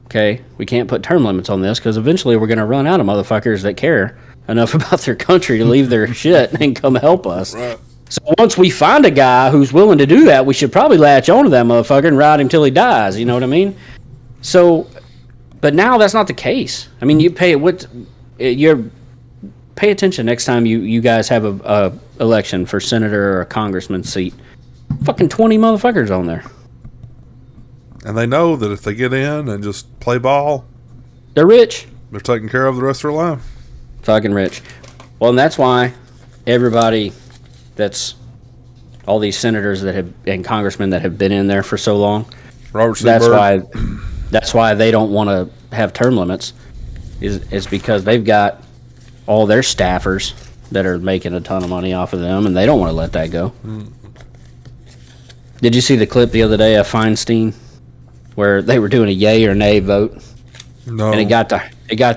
okay, we can't put term limits on this because eventually we're going to run out of motherfuckers that care enough about their country to leave their shit and come help us. Right. So once we find a guy who's willing to do that, we should probably latch onto that motherfucker and ride him till he dies. You know what I mean? So, but now that's not the case. I mean, pay attention next time you guys have a election for senator or a congressman seat. Fucking 20 motherfuckers on there. And they know that if they get in and just play ball, they're rich. They're taken care of the rest of their life. Fucking rich. Well, and that's why everybody that's all these senators and congressmen that have been in there for so long. Robert C. Byrd. That's why they don't want to have term limits. Is because they've got all their staffers that are making a ton of money off of them, and they don't want to let that go. Mm. Did you see the clip the other day of Feinstein where they were doing a yay or nay vote? No. And it got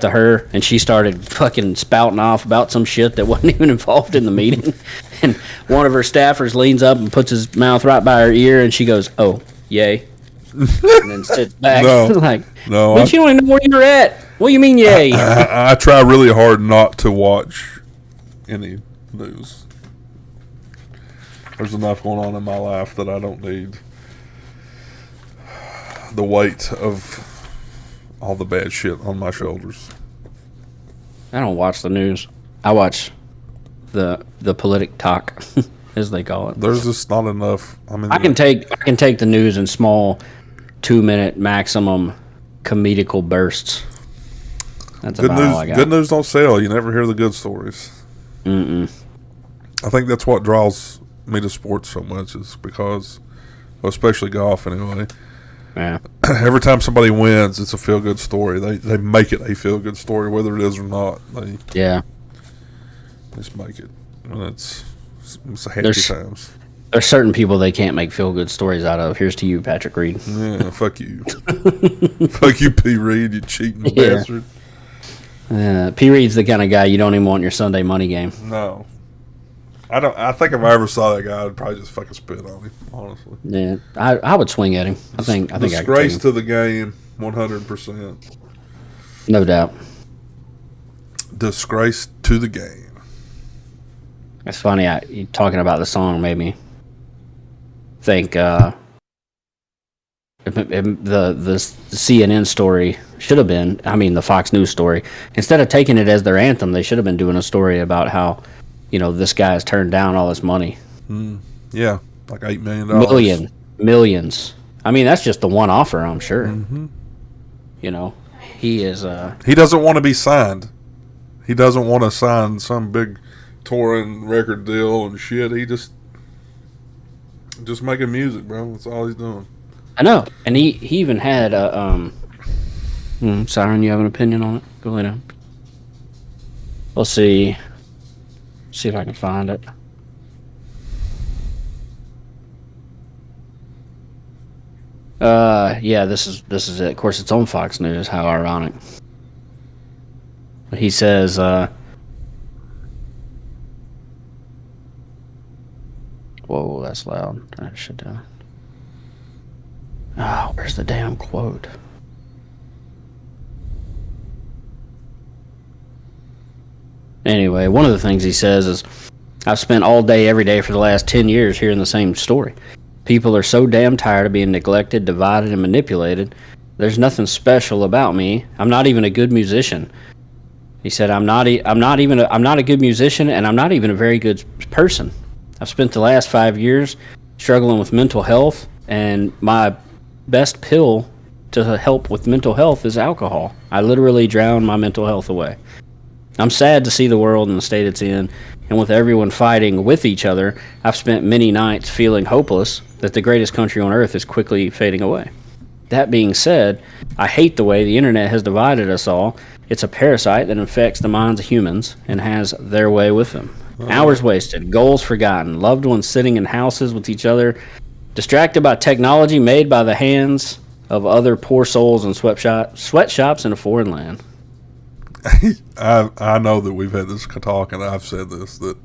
to her, and she started fucking spouting off about some shit that wasn't even involved in the meeting. And one of her staffers leans up and puts his mouth right by her ear, and she goes, "Oh, yay," and then sits back. No, but you don't even know where you're at. What do you mean, yay? I try really hard not to watch any news. There's enough going on in my life that I don't need the weight of all the bad shit on my shoulders. I don't watch the news. I watch the politic talk, as they call it. There's just not enough. I can take the news in small 2-minute maximum comedical bursts. That's good about news. all I got. Good news don't sell. You never hear the good stories. Mm-mm. I think that's what draws me to sports so much, is because, especially golf anyway. Yeah. Every time somebody wins, it's a feel-good story. They make it a feel-good story, whether it is or not. They just make it. And it's a happy times. There's certain people they can't make feel good stories out of. Here's to you, Patrick Reed. Yeah, fuck you. Fuck you, P. Reed, you cheating bastard. P. Reed's the kind of guy you don't even want in your Sunday money game. No. I think if I ever saw that guy, I'd probably just fucking spit on him, honestly. Yeah, I would swing at him. I think disgrace to the game, 100%. No doubt. Disgrace to the game. It's funny. You talking about the song made me think. The CNN story should have been. I mean, the Fox News story. Instead of taking it as their anthem, they should have been doing a story about how, this guy has turned down all this money. Yeah, like $8 million. Millions. I mean, that's just the one offer, I'm sure. Mm-hmm. He is. He doesn't want to be signed. He doesn't want to sign some big touring record deal and shit. He just making music, bro. That's all he's doing. I know, and he even had a. Siren, you have an opinion on it? Go lay down. Let's see. See if I can find it. Yeah, this is it. Of course, it's on Fox News. How ironic. He says, whoa, that's loud. Turn that shit down. Oh, where's the damn quote? Anyway, one of the things he says is, I've spent all day, every day for the last 10 years hearing the same story. People are so damn tired of being neglected, divided, and manipulated. There's nothing special about me. I'm not even a good musician. He said, I'm not a good musician, and I'm not even a very good person. I've spent the last 5 years struggling with mental health, and my best pill to help with mental health is alcohol. I literally drown my mental health away. I'm sad to see the world in the state it's in, and with everyone fighting with each other, I've spent many nights feeling hopeless that the greatest country on earth is quickly fading away. That being said, I hate the way the internet has divided us all. It's a parasite that infects the minds of humans and has their way with them. Hours wasted, goals forgotten, loved ones sitting in houses with each other, distracted by technology made by the hands of other poor souls in sweatshops in a foreign land. I know that we've had this talk, and I've said this, that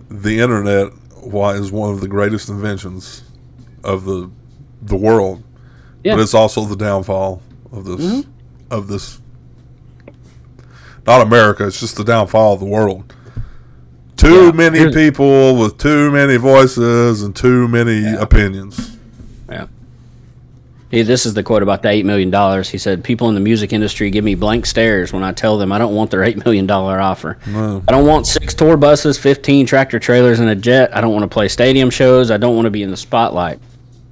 the internet is one of the greatest inventions of the world, but it's also the downfall of this of this. Not America; it's just the downfall of the world. Too many people with too many voices and too many opinions. Yeah. This is the quote about the $8 million. He said, people in the music industry give me blank stares when I tell them I don't want their $8 million offer. No. I don't want 6 tour buses, 15 tractor trailers, and a jet. I don't want to play stadium shows. I don't want to be in the spotlight.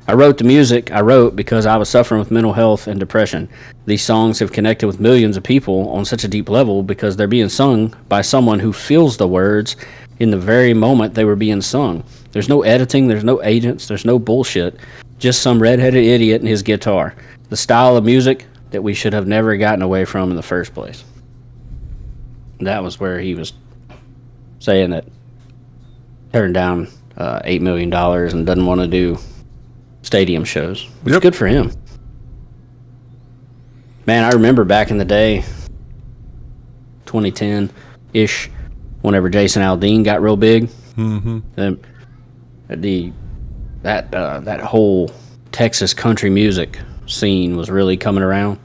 I wrote the music I wrote because I was suffering with mental health and depression. These songs have connected with millions of people on such a deep level because they're being sung by someone who feels the words in the very moment they were being sung. There's no editing, there's no agents, there's no bullshit. Just some redheaded idiot and his guitar. The style of music that we should have never gotten away from in the first place. That was where he was saying that turned down $8 million and doesn't want to do stadium shows. Which is good for him. Man, I remember back in the day, 2010-ish, whenever Jason Aldean got real big. Mm-hmm. That whole Texas country music scene was really coming around,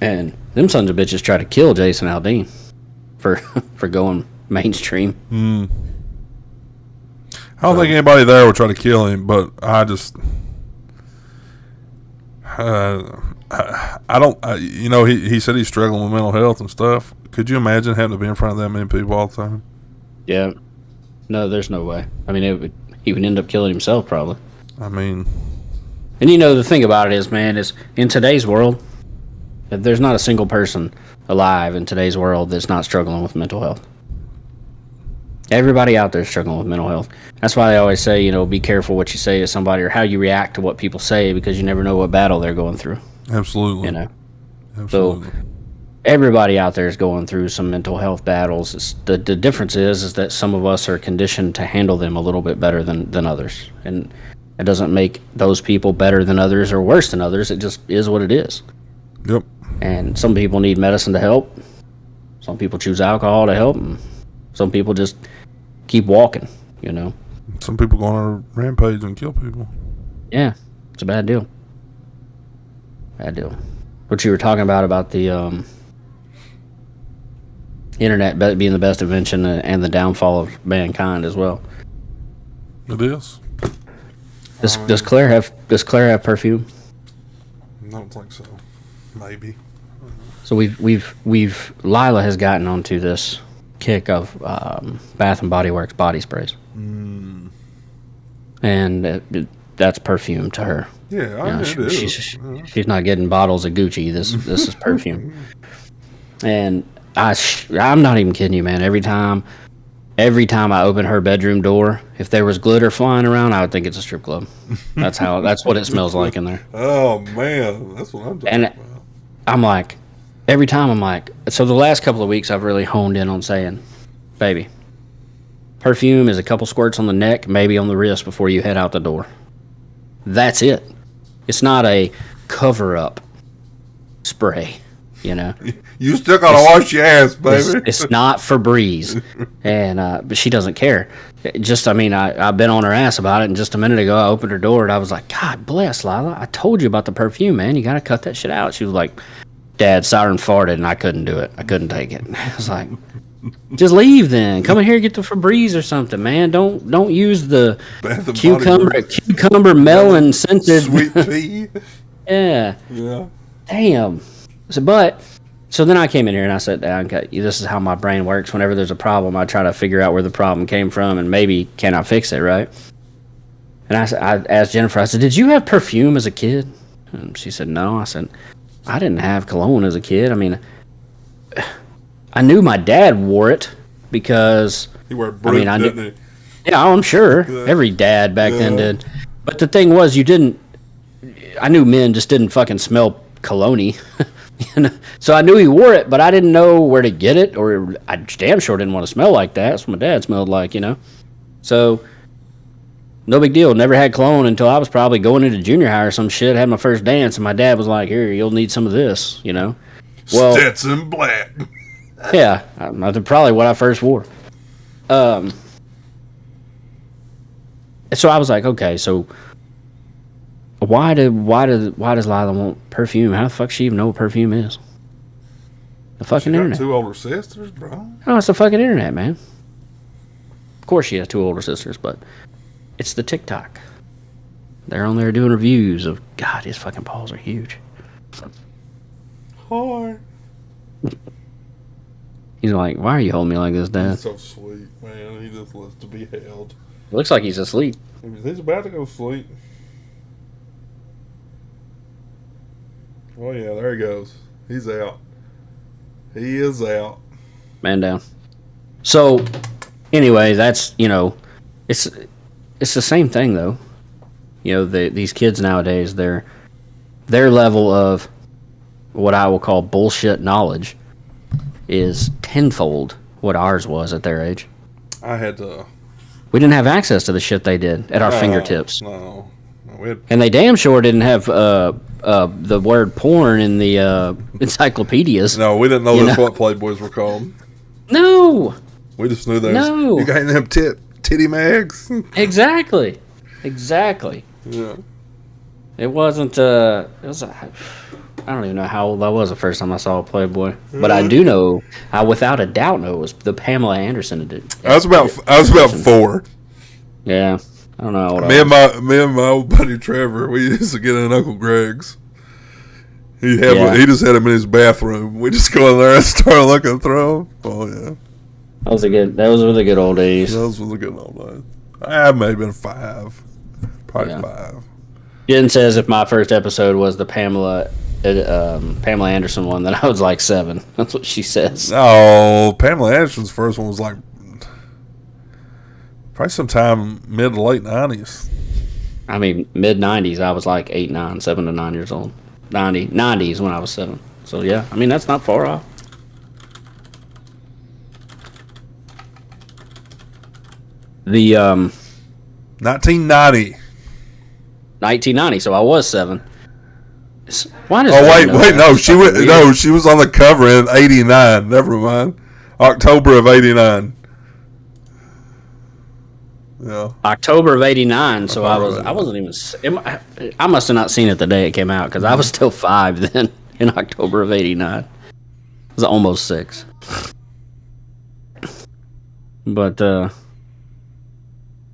and them sons of bitches tried to kill Jason Aldean for going mainstream. I don't think anybody there would try to kill him, but I just I don't. He said he's struggling with mental health and stuff. Could you imagine having to be in front of that many people all the time? Yeah. No, there's no way. I mean, he would end up killing himself probably. I mean, and the thing about it is, man, is in today's world, there's not a single person alive in today's world that's not struggling with mental health. Everybody out there is struggling with mental health. That's why they always say, be careful what you say to somebody or how you react to what people say, because you never know what battle they're going through. Absolutely. Absolutely. So everybody out there is going through some mental health battles. The difference is that some of us are conditioned to handle them a little bit better than others, and it doesn't make those people better than others or worse than others. It just is what it is. Yep. And some people need medicine to help. Some people choose alcohol to help, and some people just keep walking. You know. Some people go on a rampage and kill people. Yeah, it's a bad deal. Bad deal. What you were talking about the internet being the best invention and the downfall of mankind as well. It is. Does Claire have perfume? I don't think so. Maybe. So we've Lila has gotten onto this kick of Bath and Body Works body sprays, and that's perfume to her. Yeah, it is. She's not getting bottles of Gucci. This is perfume, and I'm not even kidding you, man. Every time I open her bedroom door, if there was glitter flying around, I would think it's a strip club. That's what it smells like in there. Oh man, that's what I'm talking about. I'm like, every time I'm like, so the last couple of weeks I've really honed in on saying, baby, perfume is a couple squirts on the neck, maybe on the wrist before you head out the door. That's it. It's not a cover-up spray, you know. You still gotta wash your ass, baby. It's not Febreze, and but she doesn't care. I've been on her ass about it, and just a minute ago I opened her door and I was like, God bless, Lila, I told you about the perfume, man. You gotta cut that shit out. She was like, Dad, Siren farted, and I couldn't do it. I couldn't take it. I was like, just leave then. Come in here and get the Febreze or something, man. Don't use the cucumber melon scented sweet pea. Yeah. Damn. So then I came in here and I sat down. This is how my brain works. Whenever there's a problem, I try to figure out where the problem came from and maybe can I fix it, right? And I asked Jennifer, I said, did you have perfume as a kid? And she said, no. I said, I didn't have cologne as a kid. I mean, I knew my dad wore it because he wore Brute, didn't he? Yeah, I'm sure. Every dad back then did. But the thing was, I knew men just didn't fucking smell cologne-y. You know? So I knew he wore it, but I didn't know where to get it, or I damn sure didn't want to smell like that. That's what my dad smelled like, you know? So, no big deal. Never had cologne until I was probably going into junior high or some shit. Had my first dance, and my dad was like, here, you'll need some of this, you know? Well, Stetson Black. Yeah, that's probably what I first wore. So I was like, okay, so why does Lila want perfume? How the fuck she even know what perfume is? The fucking internet. 2 older sisters, bro. Oh, it's the fucking internet, man. Of course she has 2 older sisters, but it's the TikTok. They're on there doing reviews of, God, his fucking paws are huge. Hi. He's like, why are you holding me like this, Dad? He's so sweet, man. He just loves to be held. It looks like he's asleep. He's about to go sleep. Oh, yeah, there he goes. He's out. He is out. Man down. So, anyway, that's, it's the same thing, though. These kids nowadays, their level of what I will call bullshit knowledge is tenfold what ours was at their age. We didn't have access to the shit they did at our fingertips. No. And they damn sure didn't have the word porn in the encyclopedias. No, we didn't know that's what Playboys were called. No. We just knew you got them titty mags. Exactly. Yeah. It wasn't. I don't even know how old I was the first time I saw a Playboy, but I do know. I without a doubt know it was the Pamela Anderson edition. I was about 4. Yeah, I don't know how old me and my old buddy Trevor, we used to get in Uncle Greg's. He just had him in his bathroom. We just go in there and start looking through them. Oh yeah, those were the good old days. Those were the good old days. I may have been 5, probably 5. Jen says if my first episode was the Pamela Anderson one, then I was like 7. That's what she says. Oh, Pamela Anderson's first one was like probably sometime mid to late 90s. I mean, mid 90s. I was like 7 to 9 years old. 90s when I was 7. So yeah, I mean that's not far off. The 1990. 1990. So I was 7. Why does No, she was on the cover in '89. Never mind, October of '89. Yeah, October of '89. So I wasn't even. I must have not seen it the day it came out because I was still 5 then in October of '89. I was almost 6. But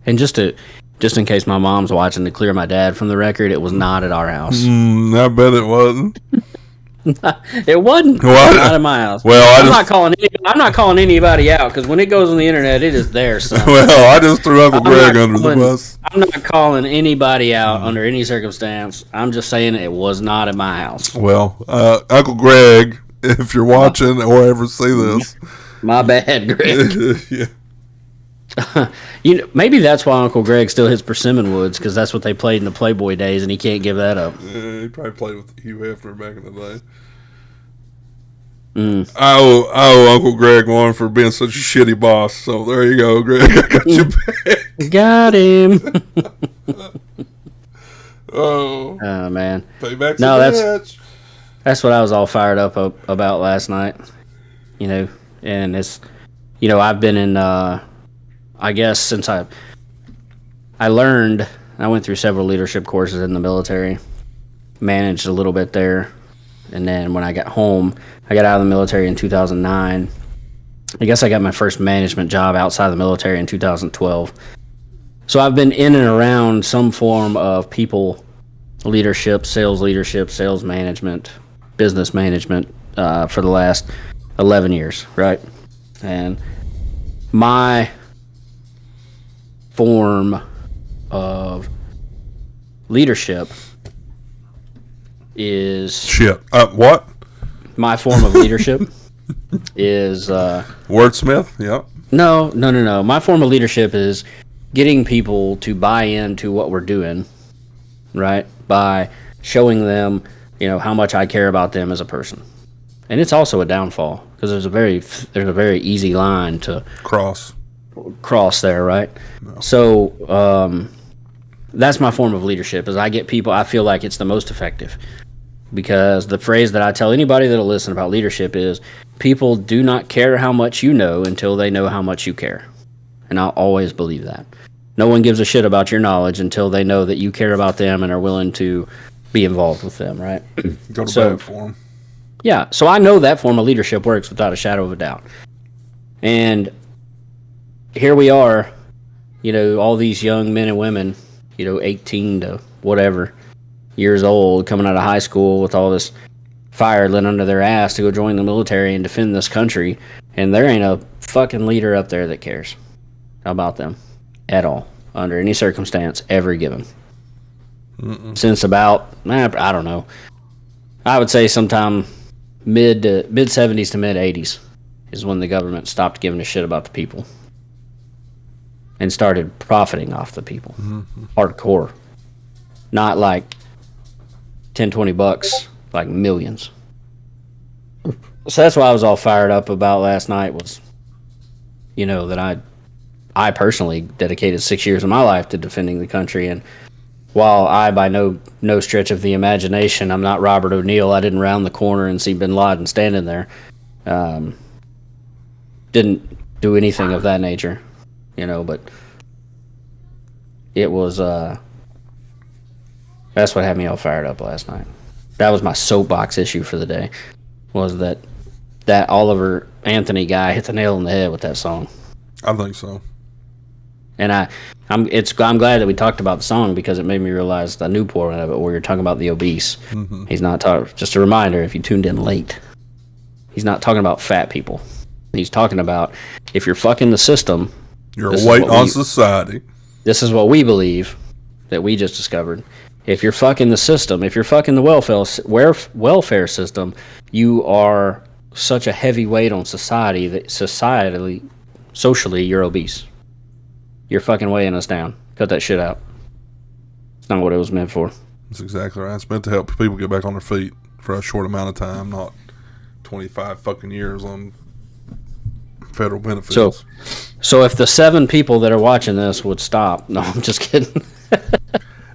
and just in case my mom's watching, to clear my dad from the record, it was not at our house. I bet it wasn't. It wasn't. Well, not at my house. Well, I'm not calling anybody out because when it goes on the internet, it is there, son. Well, I just threw Uncle Greg under the bus. I'm not calling anybody out under any circumstance. I'm just saying it was not at my house. Well, Uncle Greg, if you're watching or ever see this, my bad, Greg. Yeah. Maybe that's why Uncle Greg still hits Persimmon Woods, because that's what they played in the Playboy days, and he can't give that up. Yeah, he probably played with Hugh Hefner back in the day. I owe Uncle Greg one for being such a shitty boss. So there you go, Greg. I got you back. Got him. Oh man. Payback's no, bitch. That's what I was all fired up about last night. And it's, I've been in. I guess since I learned, I went through several leadership courses in the military, managed a little bit there, and then when I got home, I got out of the military in 2009. I guess I got my first management job outside the military in 2012. So I've been in and around some form of people leadership, sales management, business management for the last 11 years, right? And my form of leadership is what? My form of leadership is wordsmith. Yep. No. My form of leadership is getting people to buy into what we're doing, right? By showing them, how much I care about them as a person. And it's also a downfall because there's a very easy line to cross there, right? No. So that's my form of leadership. Is I get people. I feel like it's the most effective because the phrase that I tell anybody that'll listen about leadership is people do not care how much you know until they know how much you care, and I'll always believe that. No one gives a shit about your knowledge until they know that you care about them and are willing to be involved with them, right? Go to bat for them. Yeah, so I know that form of leadership works without a shadow of a doubt. And here we are, all these young men and women, 18 to whatever years old, coming out of high school with all this fire lit under their ass to go join the military and defend this country, and there ain't a fucking leader up there that cares about them at all, under any circumstance ever given. Since about, I don't know, I would say sometime mid 70s to mid 80s is when the government stopped giving a shit about the people and started profiting off the people. Hardcore. Not like 10, 20 bucks, like millions. So that's why I was all fired up about last night was, that I personally dedicated 6 years of my life to defending the country. And while I, by no stretch of the imagination, I'm not Robert O'Neill, I didn't round the corner and see Bin Laden standing there. Didn't do anything of that nature, but it was, that's what had me all fired up last night. That was my soapbox issue for the day, was that Oliver Anthony guy hit the nail on the head with that song. I think so. And I'm glad that we talked about the song because it made me realize the new portion of it where you're talking about the obese. Mm-hmm. He's not talking. Just a reminder, if you tuned in late, he's not talking about fat people. He's talking about if you're fucking the system, you're a weight on society. This is what we believe that we just discovered. If you're fucking the system, if you're fucking the welfare system, you are such a heavy weight on society that socially, you're obese. You're fucking weighing us down. Cut that shit out. It's not what it was meant for. That's exactly right. It's meant to help people get back on their feet for a short amount of time, not 25 fucking years on federal benefits. So if the 7 people that are watching this would stop, no, I'm just kidding.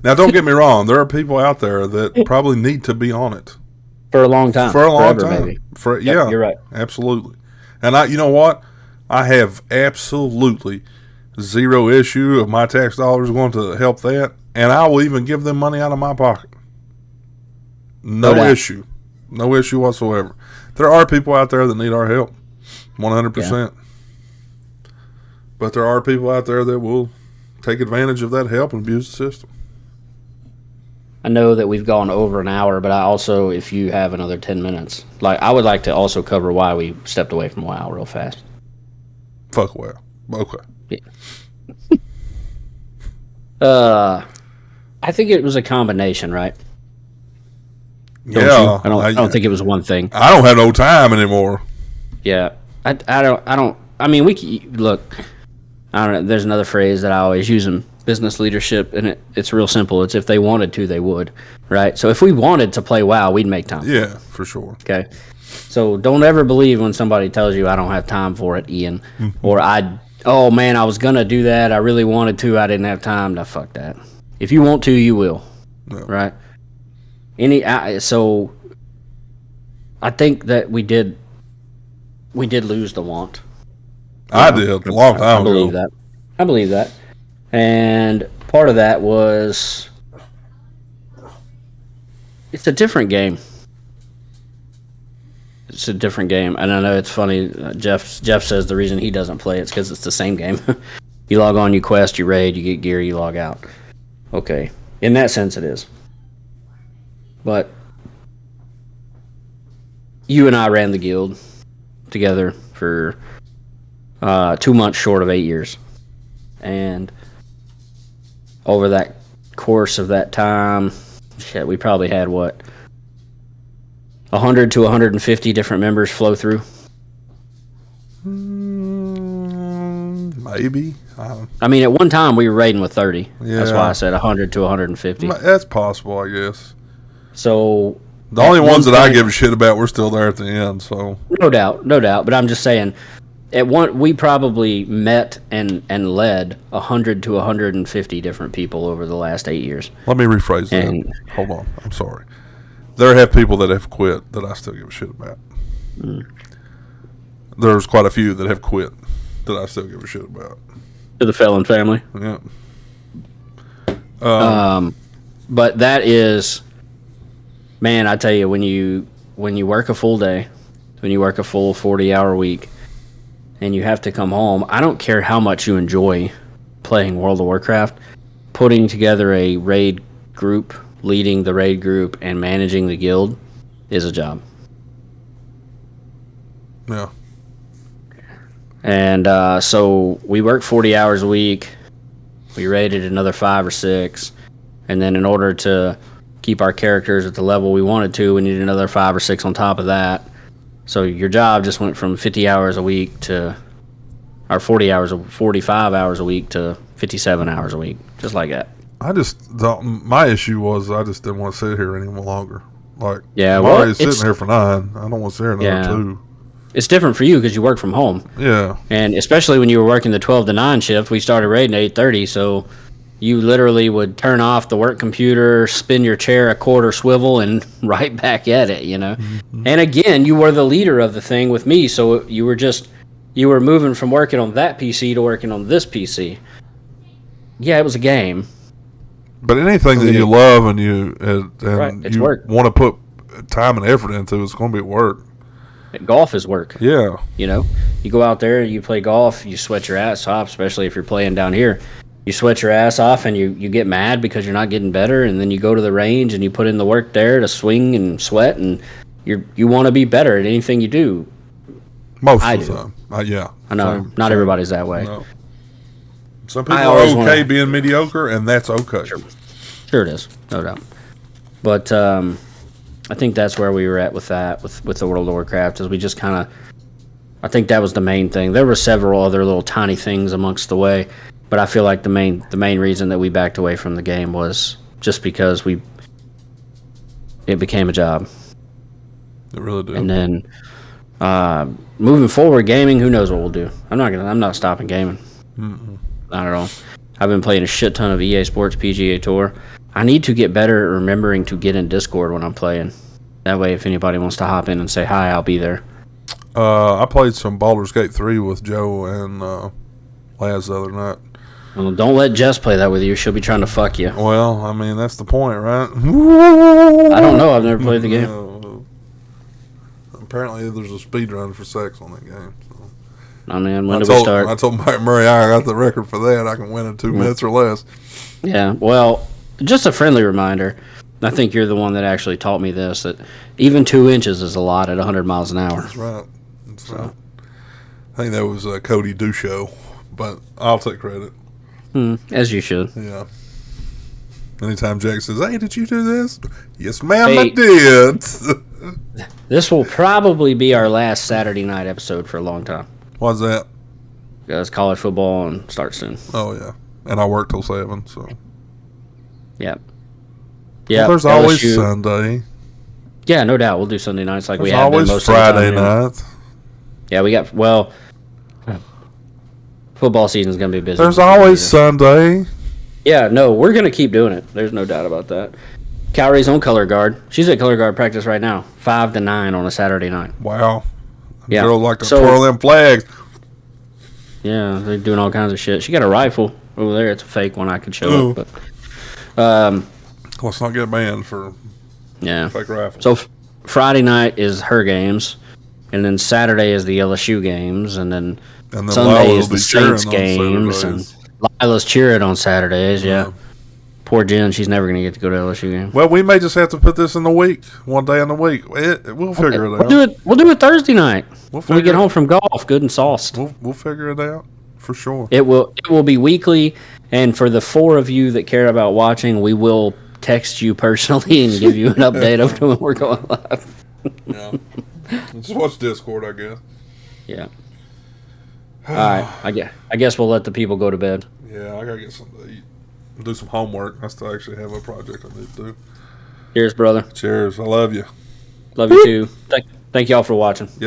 Now, don't get me wrong. There are people out there that probably need to be on it For a long time. for a long Forever, time. maybe. Yeah, you're right. Absolutely. And you know what? I have absolutely zero issue of my tax dollars going to help that, and I will even give them money out of my pocket. No issue whatsoever. There are people out there that need our help, 100%. But there are people out there that will take advantage of that help and abuse the system. I know that we've gone over an hour, but I also, if you have another 10 minutes, I would like to also cover why we stepped away from WoW real fast. Fuck WoW. Okay. Yeah. I think it was a combination, right? Don't you? I don't think it was one thing. I don't have no time anymore. Yeah. I don't. I mean, look. I don't know. There's another phrase that I always use in business leadership, and it's real simple. It's if they wanted to, they would, right? So if we wanted to play WoW, we'd make time. Yeah, for sure. Okay. So don't ever believe when somebody tells you I don't have time for it, Ian, or oh man, I was gonna do that. I really wanted to. I didn't have time. No, fuck that. If you want to, you will. No. Right. So I think that we did lose the want. I did a long time ago. I believe that. And part of that was it's a different game. It's a different game. And I know it's funny. Jeff says the reason he doesn't play it's because it's the same game. You log on, you quest, you raid, you get gear, you log out. Okay. In that sense, it is. But you and I ran the guild together for 2 months short of 8 years. And over that course of that time, we probably had 100 to 150 different members flow through. Maybe. I mean, at one time we were raiding with 30. Yeah. That's why I said 100 to 150. That's possible, I guess. So the only ones that I give a shit about were still there at the end. So no doubt. But I'm just saying, we probably met and led 100 to 150 different people over the last 8 years. Let me rephrase that. Hold on. I'm sorry. There have people that have quit that I still give a shit about. There's quite a few that have quit that I still give a shit about. To the Felon family. Yeah. But that is, man, I tell you, when you work a full day, when you work a full 40-hour week, and you have to come home, I don't care how much you enjoy playing World of Warcraft, putting together a raid group, leading the raid group, and managing the guild is a job. Yeah. And so we worked 40 hours a week. We raided another 5 or 6. And then in order to keep our characters at the level we wanted to, we needed another 5 or 6 on top of that. So your job just went from 50 hours a week to, or 45 hours a week to 57 hours a week, just like that. My issue was I just didn't want to sit here any longer. I'm already sitting here for 9. I don't want to sit here another 2. It's different for you because you work from home. Yeah. And especially when you were working the 12 to 9 shift, we started raiding at 8:30, so you literally would turn off the work computer, spin your chair a quarter swivel, and right back at it, Mm-hmm. And again, you were the leader of the thing with me, so you were moving from working on that PC to working on this PC. Yeah, it was a game. But anything that you love and you want to put time and effort into, it's going to be work. Golf is work. Yeah. You go out there, you play golf, you sweat your ass off, especially if you're playing down here. You sweat your ass off and you get mad because you're not getting better, and then you go to the range and you put in the work there to swing and sweat, and you want to be better at anything you do. Most of the time. Yeah. I know. Not everybody's that way. No. Some people are okay being mediocre, and that's okay. Sure it is. No doubt. But I think that's where we were at with that, with the World of Warcraft, is we just kind of, I think that was the main thing. There were several other little tiny things amongst the way, but I feel like the main reason that we backed away from the game was just because it became a job. It really did. And then Moving forward, gaming, who knows what we'll do? I'm not stopping gaming. Not at all. I've been playing a shit ton of EA Sports PGA Tour. I need to get better at remembering to get in Discord when I'm playing. That way, if anybody wants to hop in and say hi, I'll be there. I played some Baldur's Gate 3 with Joe and Laz the other night. Well, don't let Jess play that with you. She'll be trying to fuck you. Well, I mean, that's the point, right? I don't know. I've never played the game. Apparently, there's a speed run for sex on that game. So. Oh, man. When do we start? I told Mike Murray I got the record for that. I can win in 2 minutes or less. Yeah. Well, just a friendly reminder. I think you're the one that actually taught me this, that even 2 inches is a lot at 100 miles an hour. That's right. Right. I think that was Cody Ducho, but I'll take credit. As you should. Yeah. Anytime Jack says, "Hey, did you do this?" Yes, ma'am, Hey. I did. This will probably be our last Saturday night episode for a long time. Why's that? Because college football and starts soon. Oh, yeah. And I work till 7, so. Yep. Yeah. Well, there's always Sunday. Yeah, no doubt. We'll do Sunday nights like there's we have been most Friday of the time. night. Yeah, football season's going to be busy. There's always Sunday. Yeah, no, we're going to keep doing it. There's no doubt about that. Cowrie's on color guard. She's at color guard practice right now, 5 to 9 on a Saturday night. Wow. Yeah. Girls like to twirl them flags. Yeah, they're doing all kinds of shit. She got a rifle over there. It's a fake one. I could show it, but let's not get banned for fake rifles. So Friday night is her games, and then Saturday is the LSU games, and then Sunday is the Saints games, and Lila's cheering on Saturdays. Yeah. Poor Jen, she's never going to get to go to LSU game. Well, we may just have to put this in the week, one day in the week. We'll figure it out. We'll do it Thursday night when we get home from golf, good and sauced. We'll figure it out for sure. It will be weekly, and for the 4 of you that care about watching, we will text you personally and give you an update of when we're going live. Yeah, just watch Discord, I guess. Yeah. All right, I guess we'll let the people go to bed. Yeah, I gotta get something to eat. Do some homework. I still actually have a project I need to do. Cheers, brother. Cheers. I love you. Love you too. Thank y'all for watching.